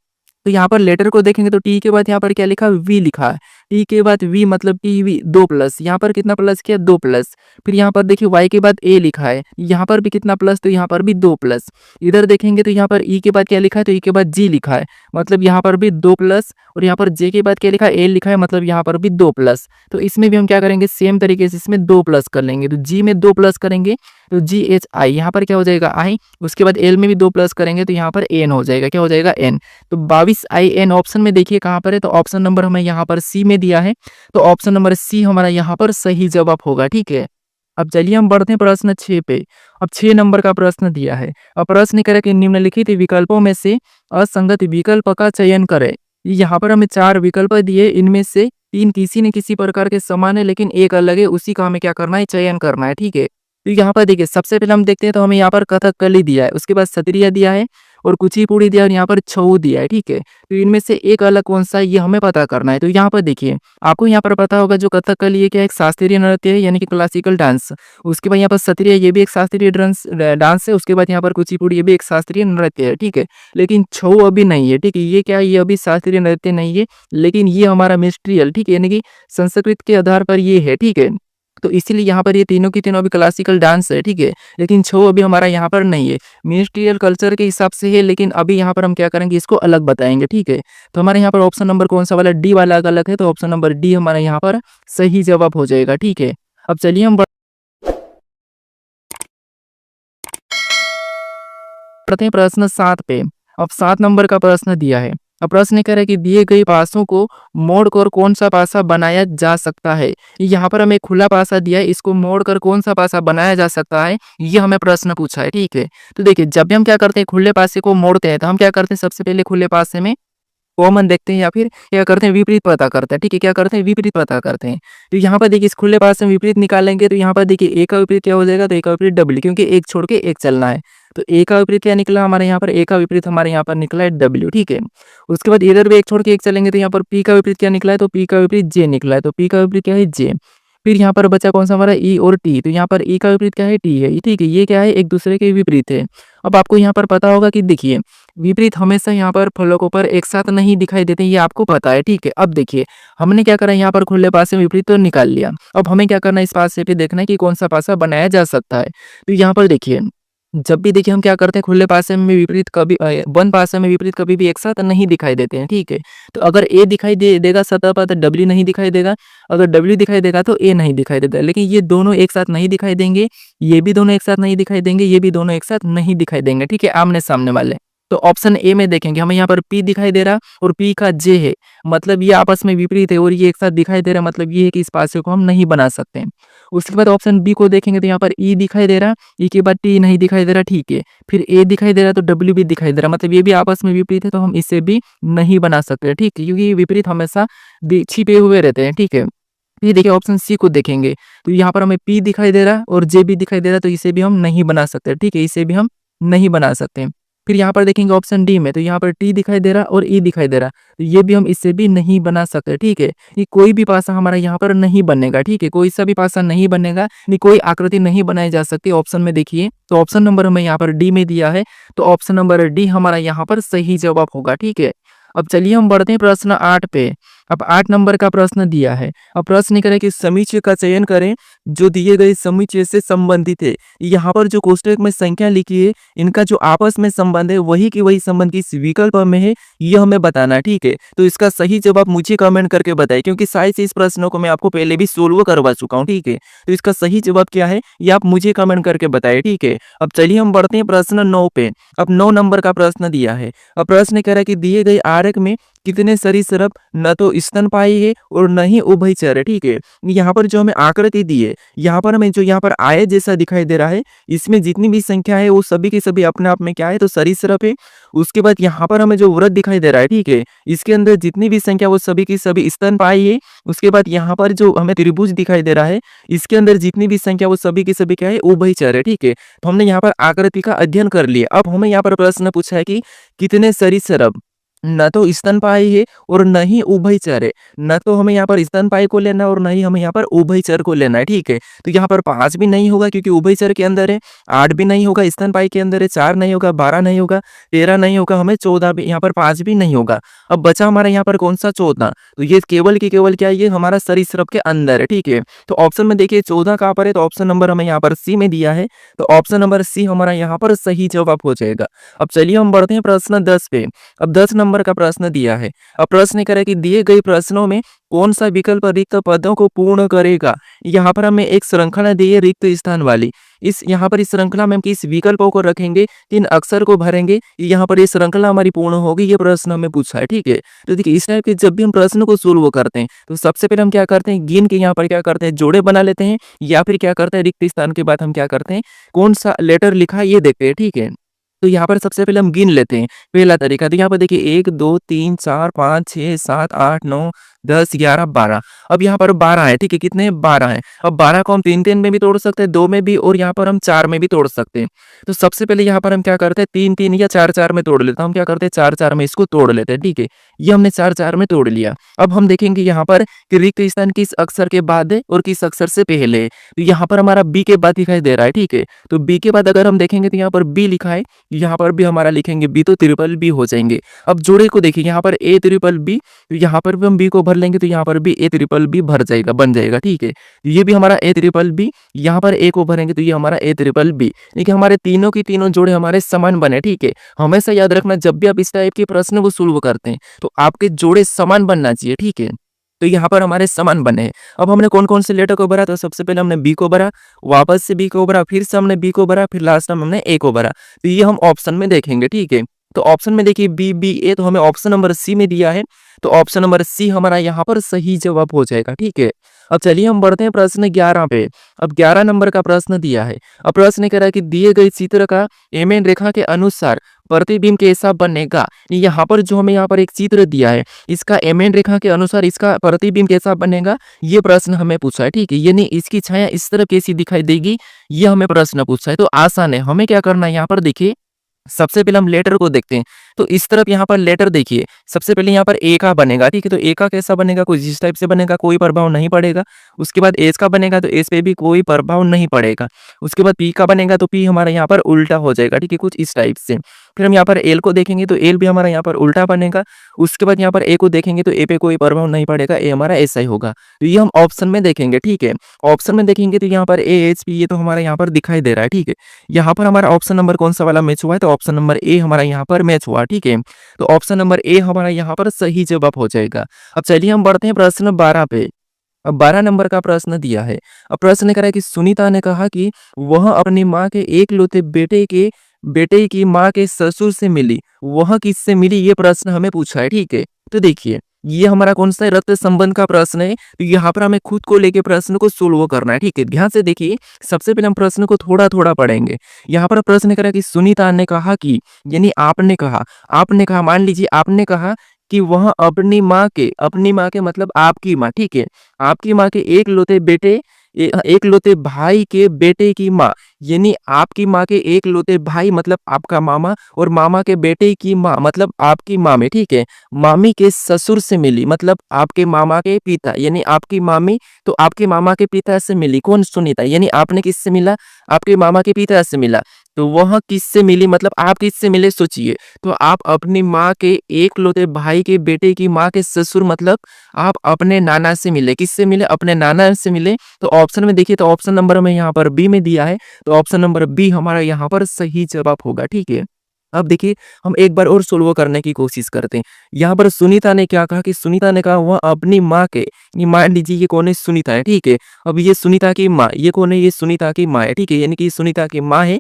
तो यहाँ पर लेटर को देखेंगे तो टी के बाद यहाँ पर क्या लिखा है, वी लिखा है। टी के बाद वी मतलब टी वी 2 प्लस, यहाँ पर कितना प्लस किया, 2 प्लस। फिर यहाँ पर देखिए वाई के बाद ए लिखा है, यहाँ पर भी कितना प्लस, तो यहाँ पर भी 2 प्लस। इधर देखेंगे तो यहाँ पर ई के बाद क्या लिखा है, तो ई के बाद जी लिखा है, मतलब यहाँ पर भी 2 प्लस। और यहाँ पर जे के बाद क्या लिखा है, एल लिखा है, मतलब यहाँ पर भी 2 प्लस। तो इसमें भी हम क्या करेंगे, सेम तरीके से इसमें 2 प्लस कर लेंगे। तो जी में 2 प्लस करेंगे तो जी एच आई, यहाँ पर क्या हो जाएगा, आई। उसके बाद एल में भी 2 प्लस करेंगे तो यहाँ पर एन हो जाएगा, क्या हो जाएगा, एन। तो 22 आई एन ऑप्शन में देखिए कहाँ पर है, तो ऑप्शन नंबर हमें यहाँ पर सी में दिया है। तो ऑप्शन नंबर सी हमारा यहाँ पर सही जवाब होगा, ठीक है? अब चलिए हम बढ़ते हैं प्रश्न 6 पे। अब 6 नंबर का प्रश्न दिया है। अब प्रश्न करें कि निम्नलिखित विकल्पों में से असंगत विकल्प का चयन करें। यहाँ पर हमें 4 विकल्प दिए, इनमें से 3 किसी न किसी प्रकार के समान है लेकिन एक अलग है, उसी का हमें क्या करना है, चयन करना है, ठीक है? तो यहाँ पर देखिए सबसे पहले हम देखते हैं, तो हमें यहाँ पर कथकली दिया है, उसके बाद सत्रिया दिया है, और कुचिपुड़ी दिया और यहाँ पर छऊ दिया है, ठीक है। तो इनमें से एक अलग कौन-सा है ये हमें पता करना है। तो यहाँ पर देखिए, आपको यहाँ पर पता होगा जो कथकली ये क्या एक शास्त्रीय नृत्य है यानी कि क्लासिकल डांस। उसके बाद यहाँ पर सत्रिय ये भी एक शास्त्रीय डांस है। उसके बाद यहाँ पर कुचिपुड़ी ये भी एक शास्त्रीय नृत्य है, ठीक है। लेकिन छऊ अभी नहीं है, ठीक है। ये क्या है, ये अभी शास्त्रीय नृत्य नहीं है, लेकिन ये हमारा मिनिस्ट्रियल, ठीक है, यानी कि संस्कृत के आधार पर ये है, ठीक है। तो इसीलिए यहाँ पर ये तीनों की तीनों अभी क्लासिकल डांस है, ठीक है। लेकिन छऊ अभी हमारा यहाँ पर नहीं है, मिनिस्ट्रियल कल्चर के हिसाब से है, लेकिन अभी यहाँ पर हम क्या करेंगे, इसको अलग बताएंगे, ठीक है। तो हमारे यहाँ पर ऑप्शन नंबर कौन सा वाला, डी वाला अलग है, तो ऑप्शन नंबर डी हमारा यहाँ पर सही जवाब हो जाएगा, ठीक है। अब चलिए हम बढ़ते हैं प्रश्न 7 पे। अब 7 नंबर का प्रश्न दिया है। अब प्रश्न कह रहा है कि दिए गए पासों को मोड़कर कौन सा पासा बनाया जा सकता है। यहाँ पर हमें खुला पासा दिया है, इसको मोड़कर कौन सा पासा बनाया जा सकता है, ये हमें प्रश्न पूछा है, ठीक है। तो देखिए, जब भी हम क्या करते हैं खुले पासे को मोड़ते हैं, तो हम क्या करते हैं, सबसे पहले खुले पासे में कॉमन देखते हैं या फिर क्या करते हैं, विपरीत पता करते हैं, ठीक है। क्या करते हैं, विपरीत पता करते हैं। तो यहाँ पर देखिए, इस खुले पास से विपरीत निकालेंगे तो यहाँ पर देखिए ए का विपरीत क्या हो जाएगा, तो ए का विपरीत डब्ल्यू, क्योंकि एक छोड़ के एक चलना है। तो ए का विपरीत क्या निकला हमारे यहाँ पर, ए का विपरीत हमारे यहाँ पर निकला है डब्ल्यू, ठीक है। उसके बाद इधर भी एक छोड़ के एक चलेंगे तो यहाँ पर पी का विपरीत क्या निकला है, तो पी का विपरीत जे निकला है। तो पी का विपरीत क्या है, जे। फिर यहाँ पर बचा कौन सा हमारा, ई और टी। तो यहाँ पर ई का विपरीत क्या है, टी है, ठीक है। ये क्या है, एक दूसरे के विपरीत है। अब आपको यहाँ पर पता होगा कि देखिए, विपरीत हमेशा यहाँ पर फलकों पर एक साथ नहीं दिखाई देते, ये आपको पता है, ठीक है। अब देखिए, हमने क्या करा, यहाँ पर खुले पासे में विपरीत तो निकाल लिया। अब हमें क्या करना है, इस पासे पे देखना है कि कौन सा पासा बनाया जा सकता है। तो यहाँ पर देखिए, जब भी देखिए हम क्या करते हैं, खुले पासे में विपरीत कभी बंद पासे में विपरीत कभी भी एक साथ नहीं दिखाई देते हैं, ठीक है। तो अगर ए दिखाई देगा सतह पर तो डब्ल्यू नहीं दिखाई देगा, अगर डब्ल्यू दिखाई देगा तो ए नहीं दिखाई देता। लेकिन ये दोनों एक साथ नहीं दिखाई देंगे, ये भी दोनों एक साथ नहीं दिखाई देंगे, ये भी दोनों एक साथ नहीं दिखाई देंगे, ठीक है, आमने सामने वाले। तो ऑप्शन ए में देखेंगे, हमें यहाँ पर पी दिखाई दे रहा और पी का जे है, मतलब ये आपस में विपरीत है और ये एक साथ दिखाई दे रहा, मतलब ये है कि इस पासे को हम नहीं बना सकते। उसके बाद ऑप्शन बी को देखेंगे तो यहाँ पर ई दिखाई दे रहा, ई के बाद टी नहीं दिखाई दे रहा, ठीक है। फिर ए दिखाई दे रहा तो डब्ल्यू भी दिखाई दे रहा, मतलब ये भी आपस में विपरीत है, तो हम इसे भी नहीं बना सकते, ठीक है, क्योंकि ये विपरीत हमेशा छिपे हुए रहते हैं, ठीक है। फिर देखिए ऑप्शन सी को देखेंगे तो यहाँ पर हमें पी दिखाई दे रहा और जे भी दिखाई दे रहा, तो इसे भी हम नहीं बना सकते, ठीक है, इसे भी हम नहीं बना सकते। फिर यहाँ पर देखेंगे ऑप्शन डी में, तो यहाँ पर टी दिखाई दे रहा और ई दिखाई दे रहा, तो ये भी हम इससे भी नहीं बना सकते, ठीक है। ये कोई भी पासा हमारा यहाँ पर नहीं बनेगा, ठीक है, कोई सा भी पासा नहीं बनेगा, नहीं कोई आकृति नहीं बनाई जा सकती। ऑप्शन में देखिए, तो ऑप्शन नंबर हमें यहाँ पर डी में दिया है, तो ऑप्शन नंबर डी हमारा यहाँ पर सही जवाब होगा, ठीक है। अब चलिए हम बढ़ते हैं प्रश्न 8 पे। अब 8 नंबर का प्रश्न दिया है। अब प्रश्न करें कि समुच्चय का चयन करें जो दिए गए समुच्चय से संबंधित है। यहाँ पर जो कोष्टक में संख्या लिखी है, इनका जो आपस में संबंध है वही की वही संबंध किस विकल्प में है, ये हमें बताना है, ठीक है। तो इसका सही जवाब मुझे कमेंट करके बताइए, क्योंकि शायद से इस प्रश्नों को मैं आपको पहले भी सोल्व करवा चुका हूँ, ठीक है। तो इसका सही जवाब क्या है ये आप मुझे कमेंट करके बताइए, ठीक है। अब चलिए हम बढ़ते हैं प्रश्न 9 पे। अब 9 नंबर का प्रश्न दिया है। अब प्रश्न कह रहा है कि दिए गए आरेख में कितने सरीसृप न तो स्तनपायी है और न ही उभयचर है, ठीक है। यहाँ पर जो हमें आकृति दी है, यहाँ पर हमें जो यहाँ पर आय जैसा दिखाई दे रहा है, इसमें जितनी भी संख्या है वो सभी की सभी अपने आप में क्या है, तो सरीसृप है। उसके बाद यहाँ पर हमें जो वृत्त दिखाई दे रहा है, ठीक है, इसके अंदर जितनी भी संख्या वो सभी की सभी स्तनपायी है। उसके बाद यहाँ पर जो हमें त्रिभुज दिखाई दे रहा है, इसके अंदर जितनी भी संख्या वो सभी की सभी क्या है, उभयचर है, ठीक है। तो हमने यहाँ पर आकृति का अध्ययन कर लिया। अब हमें यहाँ पर प्रश्न पूछा है कि कितने सरीसृप न तो स्तनपायी है और न ही उभयचर है। न तो हमें यहाँ पर स्तनपायी को लेना है और न ही हमें यहाँ पर उभयचर को लेना है, ठीक है। तो यहाँ पर 5 भी नहीं होगा क्योंकि उभयचर के अंदर है, 8 भी नहीं होगा स्तनपायी के अंदर है, 4 नहीं होगा, 12 नहीं होगा, 13 नहीं होगा, हमें 14 भी, यहाँ पर 5 भी नहीं होगा। अब बचा हमारा यहाँ पर कौन सा 14, तो ये केवल की केवल क्या है, ये हमारा सरीसृप के अंदर है, ठीक है। तो ऑप्शन में देखिए 14 कहाँ पर है, तो ऑप्शन नंबर हमें यहाँ पर सी में दिया है, तो ऑप्शन नंबर सी हमारा यहाँ पर सही जवाब हो जाएगा। अब चलिए हम बढ़ते हैं प्रश्न 10 पे। अब 10 नंबर का प्रश्न दिया है। अब प्रश्न करें कि दिए गए प्रश्नों में कौन सा विकल्प रिक्त पदों को पूर्ण करेगा। यहाँ पर हमें एक श्रृंखला दी है रिक्त स्थान वाली। इस यहाँ पर इस श्रृंखला में हम किस विकल्पों को रखेंगे, किन अक्षर को भरेंगे, यहाँ पर ये श्रृंखला हमारी पूर्ण होगी, ये प्रश्न हमें पूछा है, ठीक है। तो देखिए इस टाइप के जब भी हम प्रश्न को सोल्व करते हैं तो सबसे पहले हम क्या करते हैं, गिन के यहाँ पर क्या करते हैं, जोड़े बना लेते हैं, या फिर क्या करते हैं रिक्त स्थान के बाद हम क्या करते हैं, कौन सा लेटर लिखा है ये देखते हैं, ठीक है। तो यहाँ पर सबसे पहले हम गिन लेते हैं। पहला तरीका तो यहाँ पर देखिए 1, 2, 3, 4, 5, 6, 7, 8, 9, 10, 11, 12। अब यहाँ पर 12 है, ठीक है, कितने हैं? 12 हैं। अब 12 को हम 3-3 में भी तोड़ सकते हैं, 2 में भी, और यहाँ पर हम 4 में भी तोड़ सकते हैं। तो सबसे पहले यहाँ पर हम क्या करते हैं, 3-3 या 4-4 में तोड़ लेते हैं। हम क्या करते हैं, 4-4 में इसको तोड़ लेते हैं, ठीक है। ये हमने 4-4 में तोड़ लिया। अब हम देखेंगे यहाँ पर कि रिक्त स्थान किस अक्षर के बाद है और किस अक्षर से पहले है। तो यहाँ पर हमारा बी के बाद दिखाई दे रहा है, ठीक है। तो बी के बाद अगर हम देखेंगे तो यहाँ पर बी लिखा है, यहाँ पर भी हमारा लिखेंगे बी, तो ट्रिपल बी हो जाएंगे। अब जोड़े को देखिए, यहाँ पर ए ट्रिपल बी, तो यहाँ पर भी हम बी को भर लेंगे तो यहाँ पर भी ए ट्रिपल बी भर जाएगा, बन जाएगा, ठीक है। ये भी हमारा ए ट्रिपल बी, यहाँ पर ए को भरेंगे तो ये हमारा ए ट्रिपल बी। देखिए हमारे तीनों की तीनों जोड़े हमारे समान बने, ठीक है। हमेशा याद रखना, जब भी आप इस टाइप के प्रश्न को सोल्व करते हैं तो आपके जोड़े समान बनना चाहिए, ठीक है। तो यहाँ पर हमारे समान बने हैं। अब हमने कौन कौन से लेटर को भरा, तो सबसे पहले हमने बी को भरा, वापस से बी को भरा, फिर से हमने बी को भरा, फिर लास्ट में हमने ए को भरा। तो ये हम ऑप्शन में देखेंगे, ठीक है। तो ऑप्शन में देखिए बी बी ए, तो हमें ऑप्शन नंबर सी में दिया है, तो ऑप्शन नंबर सी हमारा यहाँ पर सही जवाब हो जाएगा, ठीक है। अब चलिए हम बढ़ते हैं प्रश्न 11 पे। अब 11 नंबर का प्रश्न दिया है। अब प्रश्न कह रहा है कि दिए गए चित्र का एमएन रेखा के अनुसार प्रतिबिंब कैसा बनेगा। यहाँ पर जो हमें यहाँ पर एक चित्र दिया है, इसका एमएन रेखा के अनुसार इसका प्रतिबिंब कैसा बनेगा, ये प्रश्न हमें पूछा है, ठीक है। यानी इसकी छाया इस तरह कैसी दिखाई देगी, ये हमें प्रश्न पूछा है। तो आसान है, हमें क्या करना है, यहाँ पर देखिए सबसे पहले हम लेटर को देखते हैं। तो इस तरफ यहाँ पर लेटर देखिए, सबसे पहले यहाँ पर ए का बनेगा, ठीक है। तो ए का कैसा बनेगा, कुछ इस टाइप से बनेगा, कोई प्रभाव नहीं पड़ेगा। उसके बाद एस का बनेगा, तो एस पे भी कोई प्रभाव नहीं पड़ेगा। उसके बाद पी का बनेगा, तो पी हमारा यहाँ पर उल्टा हो जाएगा, ठीक है, कुछ इस टाइप से। फिर हम यहाँ पर एल को देखेंगे तो एल भी हमारा यहाँ पर उल्टा बनेगा। उसके बाद यहाँ पर ए को देखेंगे तो ए पे कोई प्रभाव नहीं पड़ेगा, ए हमारा ऐसा ही होगा। तो ये हम ऑप्शन में देखेंगे, ठीक है। ऑप्शन में देखेंगे तो यहाँ पर ए एच पी, ये तो हमारा यहाँ पर दिखाई दे रहा है, ठीक है। यहाँ पर हमारा ऑप्शन नंबर कौन सा वाला मैच हुआ है, तो ऑप्शन नंबर ए हमारा यहाँ पर मैच हुआ, ठीक है। तो ऑप्शन नंबर ए हमारा यहाँ पर सही जवाब हो जाएगा। अब चलिए हम बढ़ते हैं प्रश्न 12 पे। अब 12 नंबर का प्रश्न दिया है। अब प्रश्न कह रहा है कि सुनीता ने कहा कि वह अपनी माँ के एकलौते बेटे की माँ के ससुर से मिली, वह किससे मिली, ये प्रश्न हमें पूछा है, ठीक है। तो देखिए ये हमारा कौन सा रक्त संबंध का प्रश्न है। तो यहाँ पर हमें खुद को लेके प्रश्न को सोल्व करना है, ठीक है। ध्यान से देखिए, सबसे पहले हम प्रश्न को थोड़ा थोड़ा पढ़ेंगे। यहाँ पर प्रश्न करा कि सुनीता ने कहा कि, यानी आपने कहा, मान लीजिए आपने कहा कि वह अपनी माँ के मतलब आपकी माँ, ठीक है, आपकी माँ के एकलौते भाई के बेटे की माँ, यानी आपकी माँ के एकलौते भाई मतलब आपका मामा, और मामा के बेटे की माँ मतलब आपकी मामी, ठीक है। मामी के ससुर से मिली मतलब आपके मामा के पिता, यानी आपकी मामी तो आपके मामा के पिता से मिली, कौन, सुनीता। यानी आपने किससे मिला, आपके मामा के पिता से मिला। तो वह किससे मिली मतलब आप किससे मिले, सोचिए। तो आप अपनी माँ के एकलौते भाई के बेटे की माँ के ससुर मतलब आप अपने नाना से मिले, किससे मिले, अपने नाना से मिले। तो ऑप्शन में देखिए, तो ऑप्शन नंबर में यहाँ पर बी में दिया है, तो ऑप्शन नंबर बी हमारा यहाँ पर सही जवाब होगा, ठीक है। अब देखिए हम एक बार और सोल्व करने की कोशिश करते हैं। यहाँ पर सुनीता ने क्या कहा कि सुनीता ने कहा वह अपनी माँ के, ये मान लीजिए ये कौन है, सुनीता है, ठीक है। अब ये सुनीता की माँ, ये कौन है, ये सुनीता की माँ है, ठीक है। यानी कि सुनीता की माँ है,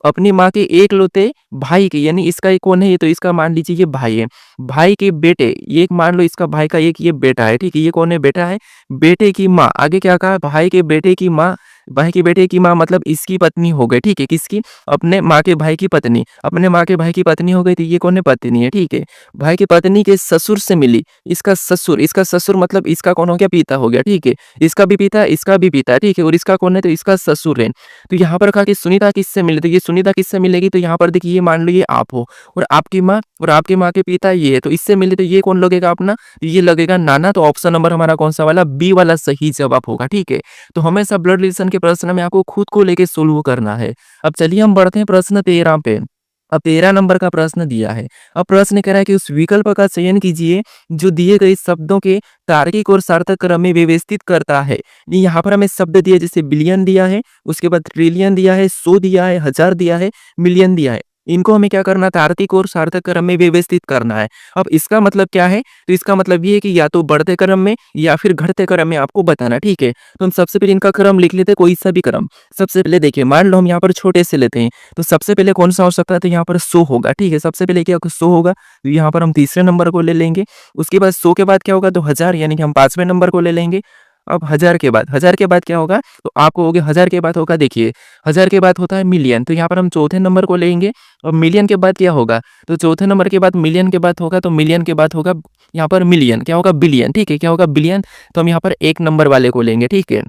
अपनी माँ के एकलौते भाई के, यानी इसका एक कौन है, ये तो इसका मान लीजिए ये भाई है, भाई के बेटे, ये एक मान लो इसका भाई का एक ये बेटा है, ठीक है। ये कौन है, बेटा है, बेटे की माँ, आगे क्या कहा, भाई के बेटे की माँ, भाई के बेटे की माँ मतलब इसकी पत्नी हो गई, ठीक है। किसकी, अपने माँ के भाई की पत्नी, अपने माँ के भाई की पत्नी हो गई, तो ये कौन है, पत्नी है, ठीक है। भाई की पत्नी के ससुर से मिली, इसका ससुर मतलब इसका कौन हो गया, पिता हो गया, ठीक है। इसका भी पिता, ठीक है। और इसका कौन है, तो इसका ससुर है। तो यहाँ पर कहा कि सुनीता किससे मिली, तो ये सुनीता किससे मिलेगी, तो यहाँ पर देखिए ये मान लो ये आप हो, और आपकी माँ और आपकी माँ के पिता ये है, तो इससे मिले तो ये कौन लगेगा अपना, ये लगेगा नाना। तो ऑप्शन नंबर हमारा कौन सा वाला, बी वाला सही जवाब होगा, ठीक है। तो हमेशा ब्लड रिलेशन के प्रश्न में आपको खुद को लेके सोल्व करना है। अब चलिए हम बढ़ते हैं प्रश्न 13 पे। अब 13 नंबर का प्रश्न दिया है। अब प्रश्न कह रहा है कि उस विकल्प का चयन कीजिए जो दिए गए शब्दों के तार्किक और सार्थक क्रम में व्यवस्थित करता है। यहाँ पर हमें शब्द दिया, जैसे बिलियन दिया है, उसके बाद ट्रिलियन दिया है, 100 दिया है, 1000 दिया है, मिलियन दिया है। इनको हमें क्या करना, तार्किक और सार्थक क्रम में व्यवस्थित करना है। अब इसका मतलब क्या है, तो इसका मतलब ये है कि या तो बढ़ते क्रम में या फिर घटते क्रम में आपको बताना, ठीक है। तो हम सबसे पहले इनका क्रम लिख लेते हैं, कोई सा भी क्रम। सबसे पहले देखिए, मान लो हम यहाँ पर छोटे से लेते हैं, तो सबसे पहले कौन सा हो सकता है, तो यहाँ पर 100 होगा, ठीक है। सबसे पहले क्या 100 होगा, तो यहाँ पर हम तीसरे नंबर को ले लेंगे। उसके बाद 100 के बाद क्या होगा, तो 1000, यानी कि हम 5वें नंबर को ले लेंगे। अब हजार के बाद क्या होगा, तो आपको हो गया हजार के बाद होगा, देखिए हजार के बाद होता है मिलियन, तो यहाँ पर हम चौथे नंबर को लेंगे। और मिलियन के बाद क्या होगा, तो चौथे नंबर के बाद मिलियन के बाद होगा, तो मिलियन के बाद होगा यहाँ पर मिलियन, क्या होगा बिलियन, ठीक है, क्या होगा बिलियन। तो हम यहाँ पर एक नंबर वाले को लेंगे, ठीक है।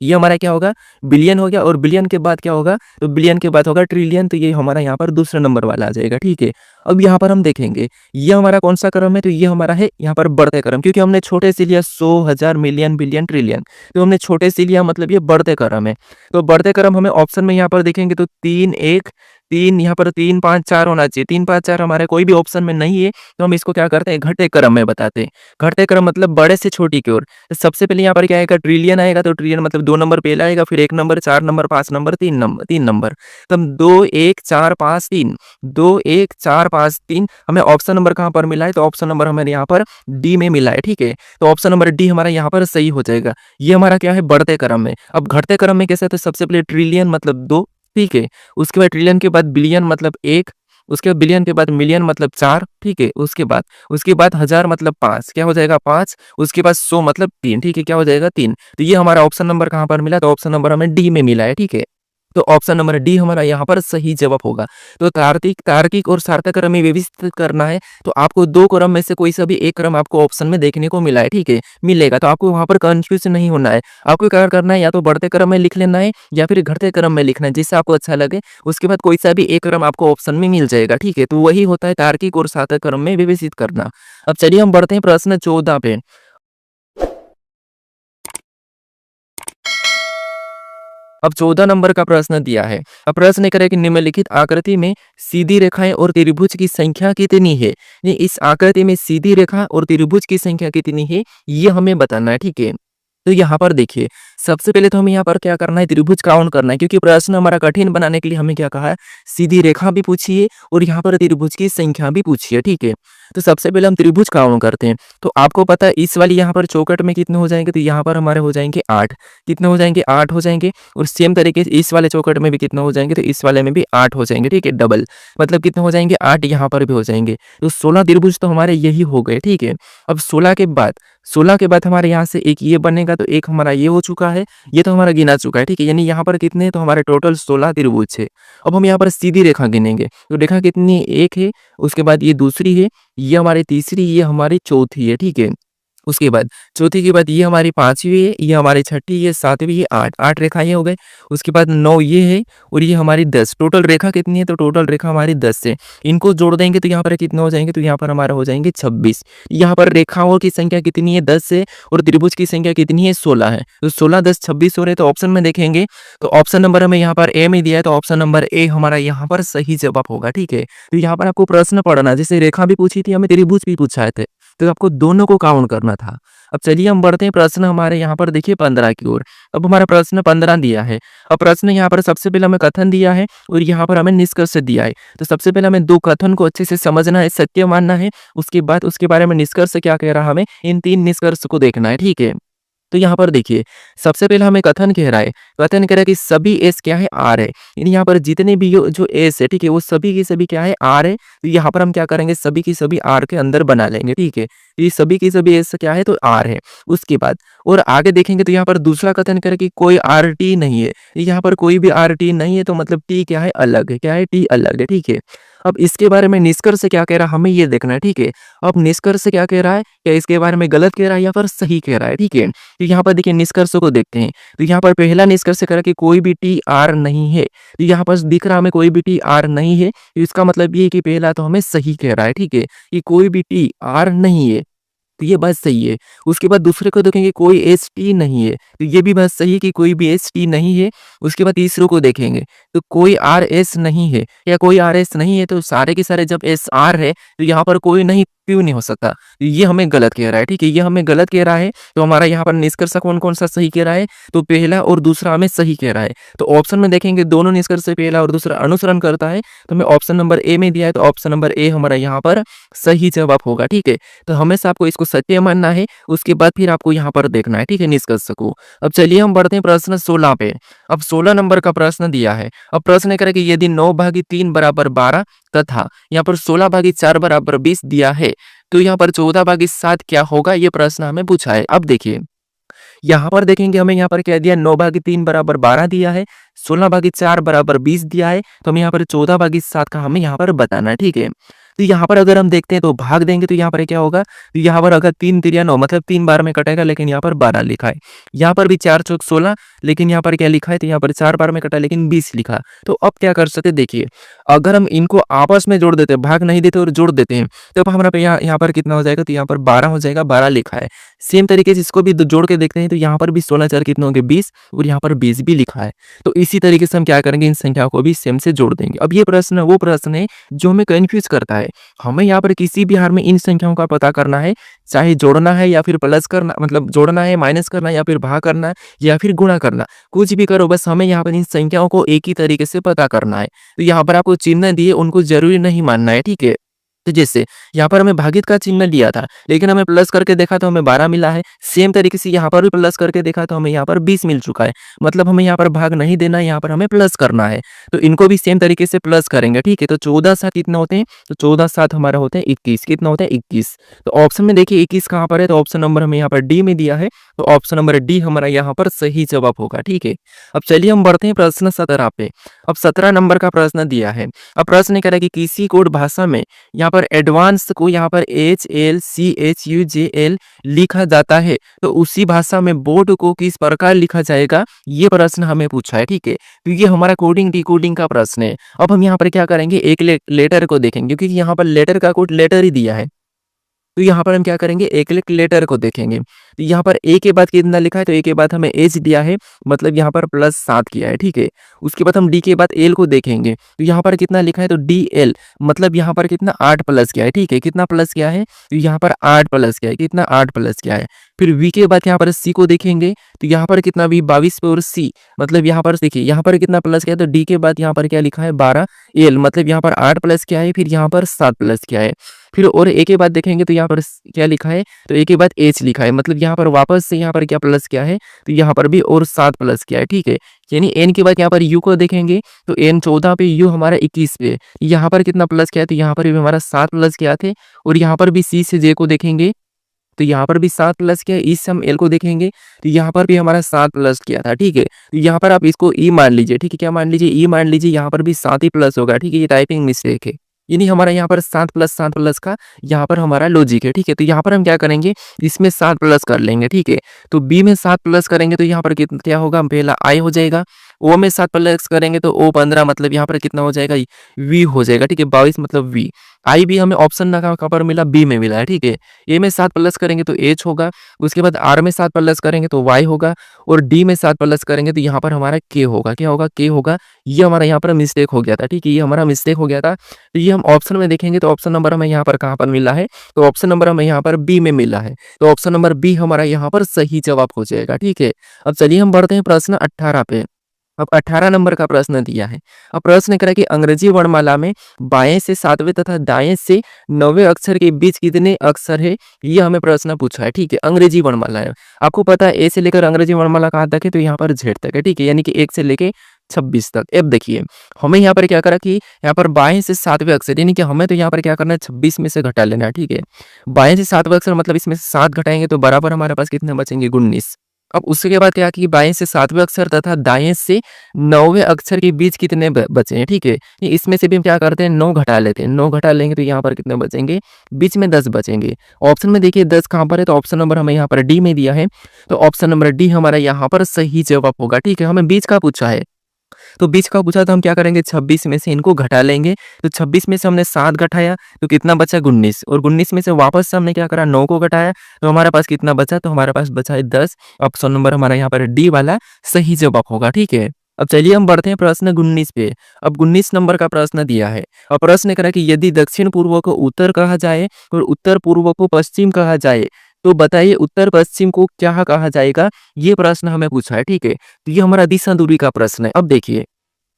ये हमारा क्या होगा, बिलियन हो गया। और बिलियन के बाद क्या होगा, तो बिलियन के बाद होगा ट्रिलियन, तो ये हमारा यहाँ पर दूसरा नंबर वाला आ जाएगा, ठीक है। अब यहाँ पर हम देखेंगे ये हमारा कौन सा क्रम है, तो ये हमारा है यहाँ पर बढ़ते क्रम, क्योंकि हमने छोटे से लिया 100, हजार, मिलियन, बिलियन, ट्रिलियन, तो हमने छोटे से लिया, मतलब ये बढ़ते क्रम है। तो बढ़ते क्रम हमें ऑप्शन में यहाँ पर देखेंगे तो 3 1 3, यहाँ पर 3 5 4 होना चाहिए। 3 5 4 हमारे कोई भी ऑप्शन में नहीं है, तो हम इसको क्या करते हैं, घटे क्रम में बताते हैं। घटते क्रम मतलब बड़े से छोटी की ओर। तो सबसे पहले यहाँ पर क्या आएगा, ट्रिलियन आएगा, तो ट्रिलियन मतलब 2 नंबर पहले आएगा, फिर 1 नंबर, 4 नंबर, 5 नंबर, 3 नंबर। तो हम 2 1 4 5 3, 2 1 4 5 3, हमें ऑप्शन नंबर कहाँ पर मिला है, तो ऑप्शन नंबर हमें यहाँ पर डी में मिला है, ठीक है। तो ऑप्शन नंबर डी हमारा यहाँ पर सही हो जाएगा। ये हमारा क्या है, बढ़ते क्रम में। अब घटते क्रम में कैसे, तो सबसे पहले ट्रिलियन मतलब 2, ठीक है। उसके बाद ट्रिलियन के बाद बिलियन मतलब 1, उसके बाद बिलियन के बाद मिलियन मतलब 4, ठीक है। उसके बाद हजार मतलब 5, क्या हो जाएगा 5। उसके बाद 100 मतलब 3, ठीक है, क्या हो जाएगा 3। तो ये हमारा ऑप्शन नंबर कहाँ पर मिला, तो ऑप्शन नंबर हमें डी में मिला है, ठीक है। तो ऑप्शन नंबर डी हमारा यहाँ पर सही जवाब होगा। तो तार्किक और सार्थक क्रम में व्यवस्थित करना है, तो आपको 2 क्रम में से कोई सा भी एक क्रम आपको ऑप्शन में देखने को मिला है, ठीक है, मिलेगा। तो आपको वहाँ पर कंफ्यूज नहीं होना है। आपको क्या करना है, या तो बढ़ते क्रम में लिख लेना है या फिर घटते क्रम में लिखना है, जिससे आपको अच्छा लगे। उसके बाद कोई सा भी एक क्रम आपको ऑप्शन में मिल जाएगा, ठीक है। तो वही होता है तार्किक और सार्थक क्रम में व्यवस्थित करना। अब चलिए हम बढ़ते हैं प्रश्न 14 पे। अब 14 नंबर का प्रश्न दिया है। अब प्रश्न करें कि निम्नलिखित आकृति में सीधी रेखाएं और त्रिभुज की संख्या कितनी है। इस आकृति में सीधी रेखा और त्रिभुज की संख्या कितनी है, ये हमें बताना है, ठीक है। तो यहाँ पर देखिए, सबसे पहले तो हमें यहाँ पर क्या करना है, त्रिभुज काउंट करना है, क्योंकि प्रश्न हमारा कठिन बनाने के लिए हमें क्या कहा है, सीधी रेखा भी पूछी है और यहाँ पर त्रिभुज की संख्या भी पूछी है, ठीक है। तो सबसे पहले हम त्रिभुज काउंट करते हैं। तो आपको पता है इस वाली यहाँ पर चौकट में कितने हो जाएंगे, तो यहाँ पर हमारे हो जाएंगे 8, कितने हो जाएंगे 8 हो जाएंगे। और सेम तरीके से इस वाले चौकट में भी कितने हो जाएंगे, तो इस वाले में भी 8 हो जाएंगे, ठीक है, डबल, मतलब कितने हो जाएंगे 8, यहाँ पर भी हो जाएंगे। तो 16 त्रिभुज तो हमारे यही हो गए, ठीक है। अब 16 के बाद हमारे यहाँ से एक ये बनेगा, तो एक हमारा ये हो चुका है, ये तो हमारा गिना चुका है, ठीक है। यानी यहाँ पर कितने, तो हमारे टोटल 16 त्रिभुज है। अब हम यहाँ पर सीधी रेखा गिनेंगे, तो रेखा कितनी है, एक है। उसके बाद ये दूसरी है, ये हमारी तीसरी, ये हमारी चौथी है, ठीक है। उसके बाद चौथी के बाद ये हमारी पांचवी है, ये हमारी छठी, ये सातवीं, ये 8 रेखाएं हो गए। उसके बाद 9 ये है, और ये हमारी 10। टोटल रेखा कितनी है, तो टोटल रेखा हमारी 10 है। इनको जोड़ देंगे तो यहाँ पर कितने हो जाएंगे, तो यहाँ पर हमारा हो जाएंगे 26। यहाँ पर रेखाओं की संख्या कितनी है, 10 है, और त्रिभुज की संख्या कितनी है, 16 है। तो 16 10 26 हो रहे। तो ऑप्शन में देखेंगे तो ऑप्शन नंबर हमें यहाँ पर ए में दिया है, तो ऑप्शन नंबर ए हमारा यहाँ पर सही जवाब होगा, ठीक है। तो यहाँ पर आपको प्रश्न पढ़ना, जैसे रेखा भी पूछी थी, हमें त्रिभुज भी पूछाए थे, तो आपको दोनों को काउंट करना था। अब चलिए हम बढ़ते हैं प्रश्न हमारे यहाँ पर देखिए 15 की ओर। अब हमारा प्रश्न 15 दिया है। अब प्रश्न यहाँ पर सबसे पहले हमें कथन दिया है और यहाँ पर हमें निष्कर्ष दिया है। तो सबसे पहले हमें 2 कथन को अच्छे से समझना है, सत्य मानना है। उसके बाद उसके बारे में निष्कर्ष क्या कह रहा है, हमें इन 3 निष्कर्ष को देखना है, ठीक है। तो यहाँ पर देखिए, सबसे पहले हमें कथन कह रहा है, कथन कह रहा है कि सभी एस क्या है, आर है। यानी यहाँ पर जितने भी जो एस है, ठीक है, वो सभी की सभी क्या है, आर है। तो यहाँ पर हम क्या करेंगे, सभी की सभी आर के अंदर बना लेंगे, ठीक है। ये सभी की सभी एस क्या है, तो आर है। उसके बाद और आगे देखेंगे तो यहाँ पर दूसरा कथन करे कि कोई आर टी नहीं है। यहाँ पर कोई भी आर टी नहीं है, तो मतलब टी क्या है, अलग है, क्या है, टी अलग है, ठीक है। अब इसके बारे में निष्कर्ष क्या कह रहा है, हमें ये देखना है, ठीक है। अब निष्कर्ष क्या कह रहा है, क्या इसके बारे में गलत कह रहा है या फिर सही कह रहा है, ठीक है। तो यहाँ पर देखिए निष्कर्ष को देखते हैं। तो यहाँ पर पहला निष्कर्ष कह रहा है कि कोई भी टी आर नहीं है। तो यहाँ पर दिख रहा है हमें कोई भी टी आर नहीं है। तो इसका मतलब ये है कि पहला तो हमें सही कह रहा है, ठीक है, कि कोई भी टी आर नहीं है, तो ये बात सही है। उसके बाद दूसरे को देखेंगे कोई एस टी नहीं है, तो ये भी बात सही है कि कोई भी एस टी नहीं है। उसके बाद तीसरे को देखेंगे तो कोई आर एस नहीं है, या कोई आर एस नहीं है, तो सारे के सारे जब एस आर है तो यहाँ पर कोई नहीं क्यों नहीं हो सकता। तो ये हमें गलत कह रहा है, ठीक है, ये हमें गलत कह रहा है। तो हमारा यहाँ पर निष्कर्ष कौन कौन सा सही कह रहा है, तो पहला और दूसरा हमें सही कह रहा है। तो ऑप्शन में देखेंगे दोनों निष्कर्ष से पहला और दूसरा अनुसरण करता है, तो हमें ऑप्शन नंबर ए में दिया है, तो ऑप्शन नंबर ए हमारा यहाँ पर सही जवाब होगा, ठीक है। तो हमेशा आपको इसको सत्य मानना है, उसके बाद फिर आपको यहाँ पर देखना है, ठीक है, निष्कर्ष को। अब चलिए हम बढ़ते हैं प्रश्न 16 पे। अब 16 नंबर का प्रश्न दिया है। अब प्रश्न करें कि यदि 9/3 बराबर 12 तथा यहाँ पर 16/4 बराबर 20 दिया है, तो यहाँ पर 14/7 क्या होगा, ये प्रश्न हमें पूछा है। अब देखिए यहाँ पर देखेंगे हमें यहाँ पर क्या दिया, 9/3 बराबर 12 दिया है, 16/4 बराबर 20 दिया है, तो हमें यहाँ पर 14/7 का हमें यहाँ पर बताना है, ठीक है। तो यहाँ पर अगर हम देखते हैं तो भाग देंगे तो यहाँ पर क्या होगा, तो यहाँ पर अगर 3 तिरिया 9 मतलब 3 बार में कटेगा, लेकिन यहाँ पर 12 लिखा है। यहाँ पर भी 4 चौक 16, लेकिन यहाँ पर क्या लिखा है, तो यहाँ पर 4 बार में कटा लेकिन 20 लिखा। तो अब क्या कर सकते, देखिए अगर हम इनको आपस में जोड़ देते हैं, भाग नहीं देते और जोड़ देते हैं, तो हमारा पे यहाँ पर कितना हो जाएगा, तो यहाँ पर 12 हो जाएगा, 12 लिखा है। सेम तरीके से इसको भी जोड़ के देखते हैं, तो यहाँ पर भी 16 4 कितने होंगे 20, और यहाँ पर 20 भी लिखा है। तो इसी तरीके से हम क्या करेंगे, इन संख्याओं को भी सेम से जोड़ देंगे। अब ये प्रश्न वो प्रश्न है जो हमें कंफ्यूज करता है। हमें यहाँ पर किसी भी हाल में इन संख्याओं का पता करना है, चाहे जोड़ना है या फिर प्लस करना, मतलब जोड़ना है, माइनस करना है, या फिर भाग करना है, या फिर गुणा करना, कुछ भी करो, बस हमें यहाँ पर इन संख्याओं को एक ही तरीके से पता करना है। तो यहाँ पर आपको चिन्ह दिए, उनको जरूरी नहीं मानना है, ठीक है। तो जैसे यहाँ पर हमें भागित का चिन्ह लिया था, लेकिन हमें प्लस करके देखा तो हमें 12 मिला है। सेम तरीके से यहाँ पर भी प्लस करके देखा तो हमें यहाँ पर 20 मिल चुका है। मतलब हमें यहाँ पर भाग नहीं देना है, यहाँ पर हमें प्लस करना है। तो इनको भी सेम तरीके से प्लस करेंगे, ठीक है। तो 14 7 कितना होते हैं, तो 14 7 हमारा होता है 21। कितना होता है 21। तो ऑप्शन में देखिए 21 कहाँ पर है, तो ऑप्शन नंबर हमें यहाँ पर डी में दिया है, तो ऑप्शन नंबर डी हमारा यहाँ पर सही जवाब होगा, ठीक है। अब चलिए हम बढ़ते हैं प्रश्न 17 पे। अब 17 नंबर का प्रश्न दिया है। अब प्रश्न कह रहा है कि किसी कोड भाषा में यहाँ पर एडवांस को यहाँ पर HLCHUJL लिखा जाता है, तो उसी भाषा में बोर्ड को किस प्रकार लिखा जाएगा, ये प्रश्न हमें पूछा है, ठीक है। तो ये हमारा कोडिंग डिकोडिंग का प्रश्न है। अब हम यहाँ पर क्या करेंगे, एक लेटर को देखेंगे, क्योंकि यहाँ पर लेटर का कोड लेटर ही दिया है। तो यहाँ पर हम क्या करेंगे, एक लेटर को देखेंगे। तो यहाँ पर ए के बाद कितना लिखा है, तो ए के बाद हमें एच दिया है, मतलब यहाँ पर +7 किया है, ठीक है। उसके बाद हम डी के बाद एल को देखेंगे, तो यहाँ पर कितना लिखा है, तो DL, मतलब यहाँ पर कितना 8 प्लस किया है, ठीक है। कितना प्लस किया है, तो यहाँ पर 8 प्लस किया है, कितना 8 प्लस किया है। फिर वी के बाद यहाँ पर सी को देखेंगे, तो यहाँ पर कितना भी 22 पे, और सी मतलब यहाँ पर देखिए यहाँ पर कितना प्लस किया है, तो डी के बाद यहाँ पर क्या लिखा है 12, एल मतलब यहाँ पर 8 प्लस किया है, फिर यहाँ पर 7 प्लस किया है। फिर और ए के बाद देखेंगे तो यहाँ पर क्या लिखा है, तो ए के बाद एच लिखा है, मतलब यहाँ पर वापस से यहाँ पर क्या प्लस किया है, तो यहाँ पर भी और 7 प्लस किया है, ठीक है। यानी एन के बाद यहाँ पर यू को देखेंगे, तो एन 14 पे, यू हमारा 21 पे, यहाँ पर कितना प्लस किया है, तो यहाँ पर भी हमारा 7 प्लस किया थे। और यहाँ पर भी सी से जे को देखेंगे, तो यहाँ पर भी 7 प्लस किया है। इस हम एल को देखेंगे, तो यहाँ पर भी हमारा 7 प्लस किया था, ठीक है। तो यहाँ पर आप इसको ई मान लीजिए, ठीक है। क्या मान लीजिए, ई मान लीजिए, यहाँ पर भी 7 ही प्लस होगा, ठीक है। ये टाइपिंग मिस्टेक है, यानी हमारा यहाँ पर 7 प्लस का यहाँ पर हमारा लॉजिक है, ठीक है। तो यहाँ पर हम क्या करेंगे, इसमें 7 प्लस कर लेंगे, ठीक है। तो बी में 7 प्लस करेंगे तो यहाँ पर कितना क्या होगा, पहला आई हो जाएगा। ओ में 7 प्लस करेंगे तो ओ 15, मतलब यहाँ पर कितना हो जाएगा, वी हो जाएगा, ठीक है। 22 मतलब वी। आई भी हमें ऑप्शन ना कहाँ पर मिला, बी में मिला है, ठीक है। ए में 7 प्लस करेंगे तो एच होगा, उसके बाद आर में 7 प्लस करेंगे तो वाई होगा, और डी में 7 प्लस करेंगे तो यहाँ पर हमारा के होगा। क्या होगा, के होगा। ये हमारा यहाँ पर मिस्टेक हो गया था, ठीक है। ये हमारा मिस्टेक हो गया था। तो ये हम ऑप्शन में देखेंगे, तो ऑप्शन नंबर हमें यहाँ पर कहाँ पर मिला है, तो ऑप्शन नंबर हमें यहाँ पर बी में मिला है। तो ऑप्शन नंबर बी हमारा यहाँ पर सही जवाब हो जाएगा, ठीक है। अब चलिए हम बढ़ते हैं प्रश्न 18 पे। अब 18 नंबर का प्रश्न दिया है। अब प्रश्न करा कि अंग्रेजी वर्णमाला में बाएं से 7वें तथा दाएं से 9वें अक्षर के बीच कितने अक्षर है, ये हमें प्रश्न पूछा है, ठीक है। अंग्रेजी वर्णमाला है, आपको पता है ए से लेकर अंग्रेजी वर्णमाला कहाँ तक है, तो यहाँ पर जेड तक है, ठीक है। यानी कि 1 से लेके 26 तक। अब देखिए हमें यहाँ पर क्या करा कि यहाँ पर बाएं से 7वें अक्षर, यानी कि हमें तो यहाँ पर क्या करना है, 26 में से घटा लेना है, ठीक है। बाएं से 7वें अक्षर मतलब इसमें से 7 घटाएंगे तो बराबर हमारे पास कितने बचेंगे, 19। अब उसके बाद क्या कि बाएं से 7वें अक्षर तथा दाएं से 9वें अक्षर के बीच कितने बचे हैं, ठीक है। इसमें से भी हम क्या करते हैं, 9 घटा लेते हैं। 9 घटा लेंगे तो यहाँ पर कितने बचेंगे, बीच में 10 बचेंगे। ऑप्शन में देखिए 10 कहाँ पर है, तो ऑप्शन नंबर हमें यहाँ पर डी में दिया है, तो ऑप्शन नंबर डी हमारा यहाँ पर सही जवाब होगा, ठीक है। हमें बीच का पूछा है, तो बीच का पूछा तो हम क्या करेंगे, 26 में से इनको घटा लेंगे। तो 26 में से हमने 7 घटाया तो कितना बचा, 19, और 19 में से वापस से हमने क्या करा, 9 को घटाया, तो हमारे पास कितना बचा, तो हमारे पास बचा है 10। ऑप्शन नंबर हमारा यहाँ पर डी वाला सही जवाब होगा, ठीक है। अब चलिए हम बढ़ते हैं प्रश्न 19 पे। अब 19 नंबर का प्रश्न दिया है, और प्रश्न करा कि यदि दक्षिण पूर्व को उत्तर कहा जाए और उत्तर पूर्व को पश्चिम कहा जाए, तो बताइए उत्तर पश्चिम को क्या कहा जाएगा, ये प्रश्न हमें पूछा है, ठीक है। तो ये हमारा दिशा दूरी का प्रश्न है। अब देखिए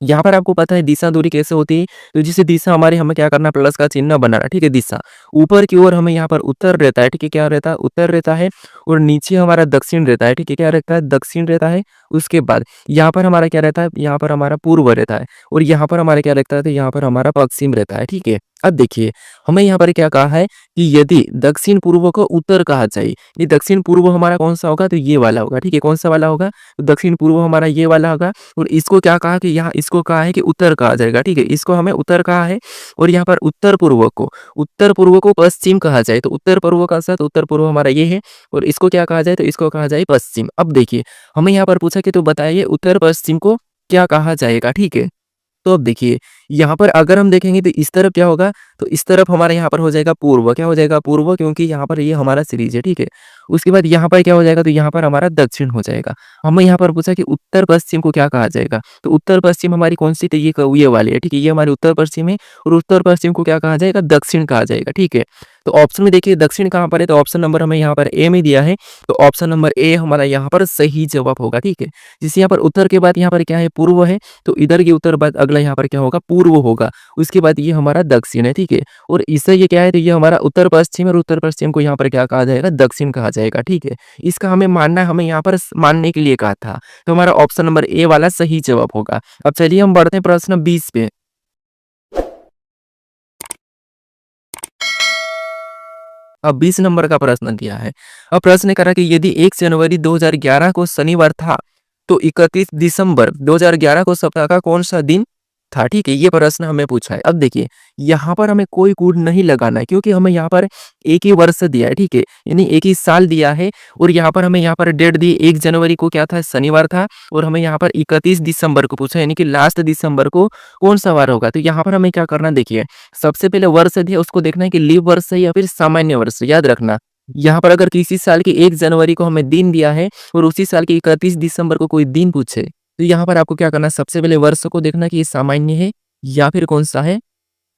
यहाँ पर आपको पता है दिशा दूरी कैसे होती है, तो जिसे दिशा हमारे हमें क्या करना, प्लस का चिन्ह बनाना, ठीक है। दिशा ऊपर की ओर हमें यहाँ पर उत्तर रहता है, ठीक है। क्या रहता है, उत्तर रहता है, और नीचे हमारा दक्षिण रहता है, ठीक है। क्या रहता है, दक्षिण रहता है। उसके बाद यहाँ पर हमारा क्या रहता है, यहाँ पर हमारा पूर्व रहता है, और यहाँ पर हमारा क्या रहता है, तो यहाँ पर हमारा पश्चिम रहता है, ठीक है। अब देखिए, हमें यहाँ पर क्या कहा है कि यदि दक्षिण पूर्व को उत्तर कहा जाए, ये दक्षिण पूर्व हमारा कौन-सा होगा? तो ये वाला होगा, ठीक है? कौन-सा वाला होगा? तो दक्षिण पूर्व हमारा ये वाला होगा और इसको क्या कहा कि यहाँ इसको कहा है कि उत्तर कहा जाएगा, ठीक है? इसको हमें उत्तर कहा है और यहाँ पर उत्तर पूर्व को पश्चिम कहा जाए, तो उत्तर पूर्व का साथ उत्तर पूर्व हमारा ये है और इसको क्या कहा जाए? तो इसको कहा जाए पश्चिम। अब देखिए, हमें यहाँ पर पूछा कि तो बताइए उत्तर पश्चिम को क्या कहा जाएगा, ठीक है? तो अब देखिए, यहाँ पर अगर हम देखेंगे तो इस तरफ क्या होगा? तो इस तरफ हमारे यहाँ पर हो जाएगा पूर्व, क्या हो जाएगा? पूर्व, क्योंकि यहाँ पर ये हमारा सीरीज़ है, ठीक है? उसके बाद यहाँ पर क्या हो जाएगा? तो यहाँ पर हमारा दक्षिण हो जाएगा। हमें यहाँ पर पूछा कि उत्तर-पश्चिम को क्या कहा जाएगा? तो उत्तर-पश्चिम हमारी कौन-सी? तो ये वाली है, ठीक है? ये हमारी उत्तर-पश्चिम है और उत्तर-पश्चिम को क्या कहा जाएगा? दक्षिण कहा जाएगा, ठीक है? तो ऑप्शन में देखिए दक्षिण कहाँ पर है? तो ऑप्शन नंबर हमें यहाँ पर ए में दिया है, तो ऑप्शन नंबर ए हमारा यहाँ पर सही जवाब होगा, ठीक है? जैसे यहाँ पर उत्तर के बाद यहाँ पर क्या है? पूर्व है, तो इधर के उत्तर बाद अगला यहाँ पर क्या होगा? पूर्व होगा। उसके बाद ये हमारा दक्षिण है, ठीक है? और इससे ये क्या है? तो ये हमारा उत्तर-पश्चिम और उत्तर-पश्चिम को यहाँ पर क्या कहा जाएगा? दक्षिण कहा जाएगा, ठीक है? इसका हमें मानना है, हमें यहाँ पर मानने के लिए कहा था। तो हमारा ऑप्शन नंबर ए वाला सही जवाब होगा। अब चलिए हम बढ़ते हैं प्रश्न 20 पे। अब 20 नंबर का प्रश्न दिया है। अब प्रश्न करा कि यदि 1 जनवरी 2011 को शनिवार था, तो 31 दिसंबर 2011 को सप्ताह का कौन-सा दिन था? ठीक है, ये प्रश्न हमें पूछा है। अब देखिए, यहाँ पर हमें कोई कोड नहीं लगाना है क्योंकि हमें यहाँ पर एक ही वर्ष दिया है, ठीक है? यानी एक ही साल दिया है और यहाँ पर हमें यहाँ पर डेट दी 1 जनवरी को क्या था? शनिवार था और हमें यहाँ पर 31 दिसंबर को पूछा, यानी कि लास्ट दिसंबर को कौन-सा वार होगा? तो यहाँ पर हमें क्या करना है देखिए, सबसे पहले वर्ष दिया उसको देखना है कि लीप वर्ष है या फिर सामान्य वर्ष है, याद रखना। यहाँ पर अगर किसी साल की 1 जनवरी को हमें दिन दिया है और उसी साल के 31 दिसंबर को कोई दिन पूछे, तो यहाँ पर आपको क्या करना है, सबसे पहले वर्ष को देखना कि ये सामान्य है या फिर कौन-सा है?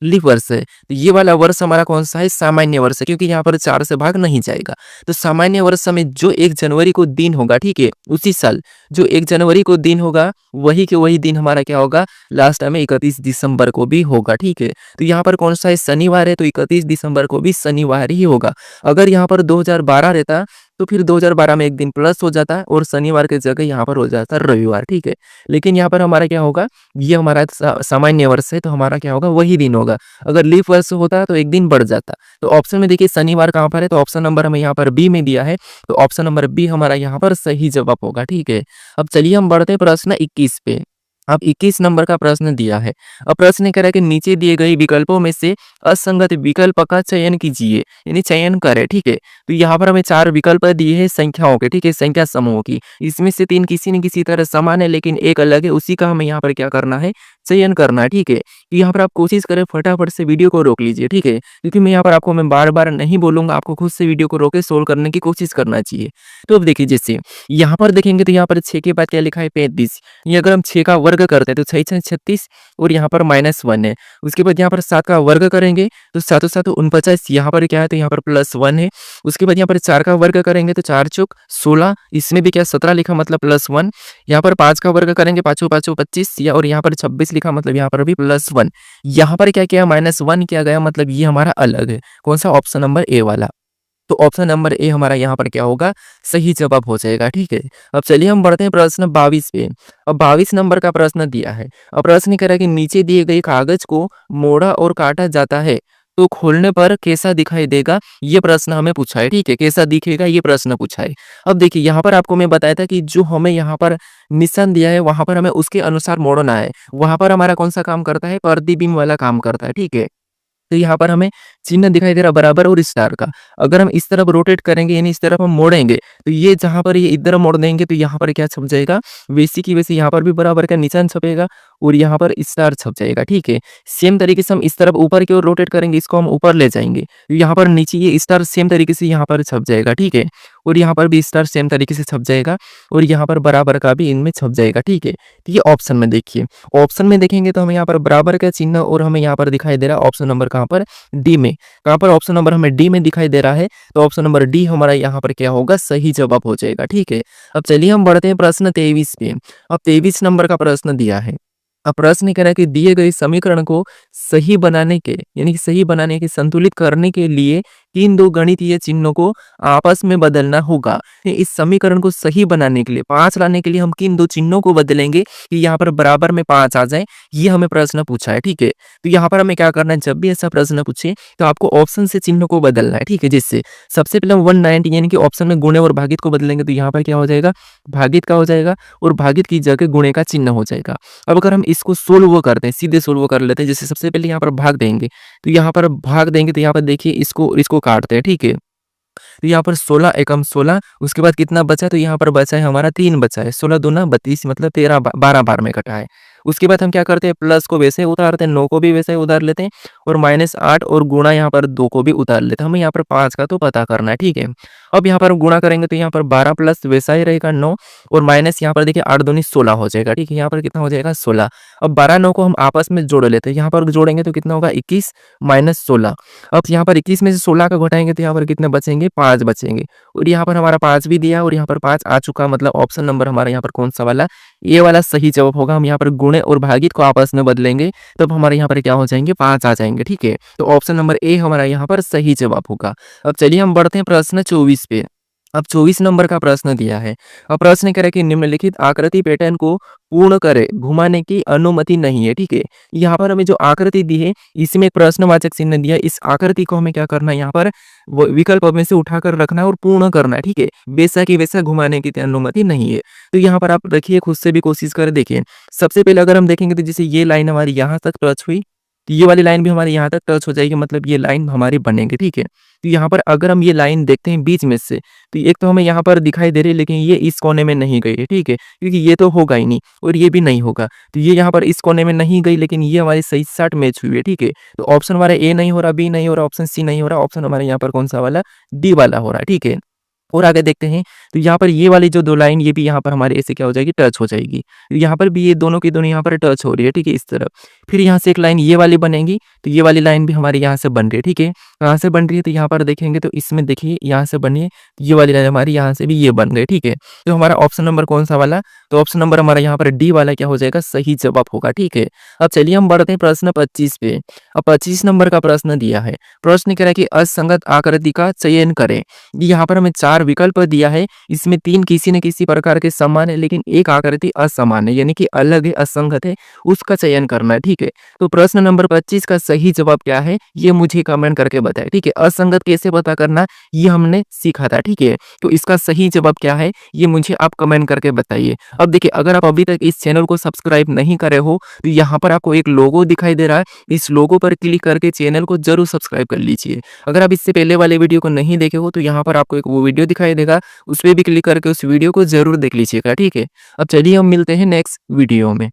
लीप वर्ष है। तो ये वाला वर्ष हमारा कौन-सा है? सामान्य वर्ष है, क्योंकि यहाँ पर 4 से भाग नहीं जाएगा। तो सामान्य वर्ष में जो 1 जनवरी को दिन होगा, ठीक है? उसी साल जो 1 जनवरी को दिन होगा, वही के वही दिन हमारा क्या होगा? लास्ट में 31 दिसंबर को भी होगा, ठीक है? तो यहाँ पर कौन-सा है? शनिवार है, तो 31 दिसंबर को भी शनिवार ही होगा। अगर यहाँ पर 2012 रहता, तो फिर 2012 में 1 दिन प्लस हो जाता और शनिवार की जगह यहाँ पर हो जाता रविवार, ठीक है? लेकिन यहाँ पर हमारा क्या होगा? ये हमारा सामान्य वर्ष है, तो हमारा क्या होगा? वही दिन होगा। अगर लीप वर्ष होता तो 1 दिन बढ़ जाता। तो ऑप्शन में देखिए शनिवार कहाँ पर है? तो ऑप्शन नंबर हमें यहाँ पर बी में दिया है, तो ऑप्शन नंबर बी हमारा यहाँ पर सही जवाब होगा, ठीक है? अब चलिए हम बढ़ते हैं प्रश्न 21 पे। अब 21 नंबर का प्रश्न दिया है। अब प्रश्न कह रहा है कि नीचे दिए गए विकल्पों में से असंगत विकल्प का चयन कीजिए, यानी चयन करें, ठीक है? तो यहाँ पर हमें 4 विकल्प दिए हैं संख्याओं के, ठीक है? संख्या समूह की। इसमें से 3 किसी न किसी तरह समान है लेकिन एक अलग है, उसी का हमें यहाँ पर क्या करना है? चयन करना है, ठीक है? तो यहाँ पर आप कोशिश करें फटाफट से वीडियो को रोक लीजिए, ठीक है? क्योंकि मैं यहाँ पर आपको मैं बार-बार नहीं बोलूँगा, आपको खुद से वीडियो को रोक के सोल्व करने की कोशिश करना चाहिए। तो अब देखिए जैसे यहाँ पर देखेंगे तो यहाँ पर 6 के बाद क्या लिखा है? 35। ये अगर हम 6 का वर्ग करते हैं तो 6 6 36 और यहाँ पर -1 है। उसके बाद यहाँ पर 7 का वर्ग करेंगे तो 7 7 49, यहाँ पर क्या है? तो यहाँ पर +1 है। उसके बाद यहाँ पर 4 का वर्ग करेंगे तो 4 चौक 16, इसमें भी क्या 17 लिखा मतलब +1। यहाँ पर 5 का वर्ग करेंगे 5 5 25 या और यहाँ पर 26 लिखा मतलब यहाँ पर भी +1। यहाँ पर क्या किया? -1 किया गया, मतलब ये हमारा अलग है। कौन सा? ऑप्शन नंबर ए वाला। तो ऑप्शन नंबर ए हमारा यहाँ पर क्या होगा? सही जवाब हो जाएगा, ठीक है? अब चलिए हम बढ़ते हैं प्रश्न 22 पे। अब 22 नंबर का प्रश्न दिया है। अब प्रश्न कह रहा है कि नीचे दिए गए कागज को मोड़ा और काटा जाता है तो खोलने पर कैसा दिखाई देगा? ये प्रश्न हमें पूछा है, ठीक है? कैसा दिखेगा ये प्रश्न पूछा है। अब देखिए यहाँ पर आपको मैं बताया था कि जो हमें यहाँ पर निशान दिया है वहाँ पर हमें उसके अनुसार मोड़ना है। वहाँ पर हमारा कौन सा काम करता है? प्रतिबिंब वाला काम करता है, ठीक है? तो यहाँ पर हमें चिन्ह दिखाई दे रहा बराबर और स्टार का। अगर हम इस तरफ रोटेट करेंगे यानी इस तरफ हम मोड़ेंगे तो ये जहाँ पर ये इधर मोड़ देंगे तो यहाँ पर क्या छप जाएगा? वैसी की वैसी यहाँ पर भी बराबर का निशान छपेगा और यहाँ पर स्टार छप जाएगा, ठीक है? सेम तरीके से हम इस तरफ ऊपर की ओर रोटेट करेंगे, इसको हम ऊपर ले जाएंगे तो यहाँ पर नीचे ये स्टार सेम तरीके से यहाँ पर छप जाएगा, ठीक है? और यहाँ पर भी स्टार सेम तरीके से छप जाएगा और यहाँ पर बराबर का भी इनमें छप जाएगा, ठीक है? तो ये ऑप्शन में देखिए, ऑप्शन में देखेंगे तो हमें यहाँ पर बराबर का चिन्ह और हमें यहाँ पर दिखाई दे रहा है ऑप्शन नंबर कहाँ पर? डी में। कहाँ पर? ऑप्शन नंबर हमें डी में दिखाई दे रहा है, तो ऑप्शन नंबर डी हमारा यहाँ पर क्या होगा? सही जवाब हो जाएगा, ठीक है? अब चलिए हम बढ़ते हैं प्रश्न 23 पे। अब 23 नंबर का प्रश्न दिया है। अब प्रश्न कह रहा है कि दिए गए समीकरण को सही बनाने के यानी कि सही बनाने के संतुलित करने के लिए कि इन दो गणितीय चिन्हों को आपस में बदलना होगा। इस समीकरण को सही बनाने के लिए 5 लाने के लिए हम किन दो चिन्हों को बदलेंगे कि यहाँ पर बराबर में 5 आ जाए, ये हमें प्रश्न पूछा है। ठीक है, तो यहाँ पर हमें क्या करना है, जब भी ऐसा प्रश्न पूछे तो आपको ऑप्शन से चिन्ह को बदलना है। ठीक है, जिससे सबसे पहले हम 190 यानी कि ऑप्शन में गुणे और भागित को बदलेंगे तो यहाँ पर क्या हो जाएगा, भागित का हो जाएगा और भागित की जगह गुणे का चिन्ह हो जाएगा। अब अगर हम इसको सोल्व करते हैं, सीधे सोल्व कर लेते हैं, जैसे सबसे पहले यहाँ पर भाग देंगे, तो यहाँ पर भाग देंगे तो यहाँ पर देखिए इसको इसको काटते हैं। ठीक है, तो यहाँ पर 16 एकम 16, उसके बाद कितना बचा, तो यहाँ पर बचा है हमारा 3 बचा है, 16 दूना 32 मतलब 13 12 बार में कटा है। उसके बाद हम क्या करते हैं, प्लस को वैसे उतारते हैं, 9 को भी वैसे उतार लेते हैं और -8 और गुणा यहाँ पर 2 को भी उतार लेते हैं। हमें यहाँ पर 5 का तो पता करना है। ठीक है, अब यहाँ पर गुणा करेंगे तो यहाँ पर 12 प्लस वैसा ही रहेगा 9 और माइनस यहाँ पर देखिए 8 दूनी 16 हो जाएगा। ठीक है, यहाँ पर कितना हो जाएगा 16। अब 12 9 को हम आपस में जोड़ लेते हैं, यहाँ पर जोड़ेंगे तो कितना होगा 21 माइनस 16। अब यहाँ पर 21 में से 16 का घटाएंगे तो यहाँ पर कितने बचेंगे, 5 बचेंगे और यहाँ पर हमारा 5 भी दिया और यहाँ पर 5 आ चुका, मतलब ऑप्शन नंबर हमारा यहाँ पर कौन सा वाला, ये वाला सही जवाब होगा। हम यहाँ पर गुणे और भागित को आपस में बदलेंगे तब हमारे यहाँ पर क्या हो जाएंगे, 5 आ जाएंगे। ठीक है, तो ऑप्शन नंबर ए हमारा यहाँ पर सही जवाब होगा। अब चलिए हम बढ़ते हैं प्रश्न 24 पे। अब 24 नंबर का प्रश्न दिया है। अब प्रश्न कह रहा है कि निम्नलिखित आकृति पैटर्न को पूर्ण करे, घुमाने की अनुमति नहीं है। ठीक है, यहाँ पर हमें जो आकृति दी है इसमें एक प्रश्नवाचक चिन्ह दिया है। इस आकृति को हमें क्या करना है, यहाँ पर विकल्प में से उठाकर रखना है और पूर्ण करना है। ठीक है, वैसा की वैसा घुमाने की अनुमति नहीं है। तो यहाँ पर आप रखिए, खुद से भी कोशिश कर देखिए। सबसे पहले अगर हम देखेंगे तो जैसे ये लाइन हमारी यहाँ तक टच हुई तो ये वाली लाइन भी हमारी यहाँ तक टच हो जाएगी, मतलब ये लाइन हमारी बनेगी। ठीक है, तो यहाँ पर अगर हम ये लाइन देखते हैं बीच में से, तो एक तो हमें यहाँ पर दिखाई दे रही है लेकिन ये इस कोने में नहीं गई है। ठीक है, क्योंकि ये तो होगा ही नहीं और ये भी नहीं होगा, तो ये यहाँ पर इस कोने में नहीं गई लेकिन ये हमारी सही साथ मैच हुई है। ठीक है, तो ऑप्शन हमारा ए नहीं हो रहा, बी नहीं हो रहा, ऑप्शन सी नहीं हो रहा, ऑप्शन हमारे यहाँ पर कौन सा वाला, डी वाला हो रहा है। ठीक है, और आगे देखते हैं तो यहाँ पर ये वाली जो दो लाइन ये भी यहाँ पर हमारे ऐसे क्या हो जाएगी, टच हो जाएगी। यहाँ पर भी ये दोनों की दोनों यहाँ पर टच हो रही है। ठीक है, इस तरफ फिर यहाँ से एक लाइन ये वाली बनेगी, तो ये वाली लाइन भी हमारी यहाँ से बन रही है। ठीक है, कहाँ से बन रही है, तो यहाँ पर देखेंगे तो इसमें देखिए यहाँ से बनी है, ये वाली लाइन हमारी यहाँ से भी ये बन गई। ठीक है, तो हमारा ऑप्शन नंबर कौन सा वाला, तो ऑप्शन नंबर हमारा यहाँ पर डी वाला क्या हो जाएगा, सही जवाब होगा। ठीक है, अब चलिए हम बढ़ते हैं प्रश्न 25 पे। अब 25 नंबर का प्रश्न दिया है। प्रश्न कह रहा है कि असंगत आकृति का चयन करें। यहाँ पर हमें 4 विकल्प दिया है, इसमें 3 किसी न किसी प्रकार के समान है लेकिन एक आकृति असमान है, यानी कि अलग है, असंगत है, उसका चयन करना है। ठीक है, तो प्रश्न नंबर 25 का सही जवाब क्या है ये मुझे कमेंट करके बताएं। ठीक है, असंगत कैसे पता करना ये हमने सीखा था। ठीक है, तो इसका सही जवाब क्या है ये मुझे आप कमेंट करके बताइए। अब देखिए, अगर आप अभी तक इस चैनल को सब्सक्राइब नहीं करे हो तो यहाँ पर आपको एक लोगो दिखाई दे रहा है, इस लोगो पर क्लिक करके चैनल को जरूर सब्सक्राइब कर लीजिए। अगर आप इससे पहले वाले वीडियो को नहीं देखे हो तो यहाँ पर आपको एक वो वीडियो दिखाई देगा, उस पर भी क्लिक करके उस वीडियो को जरूर देख लीजिएगा। ठीक है, अब चलिए हम मिलते हैं नेक्स्ट वीडियो में।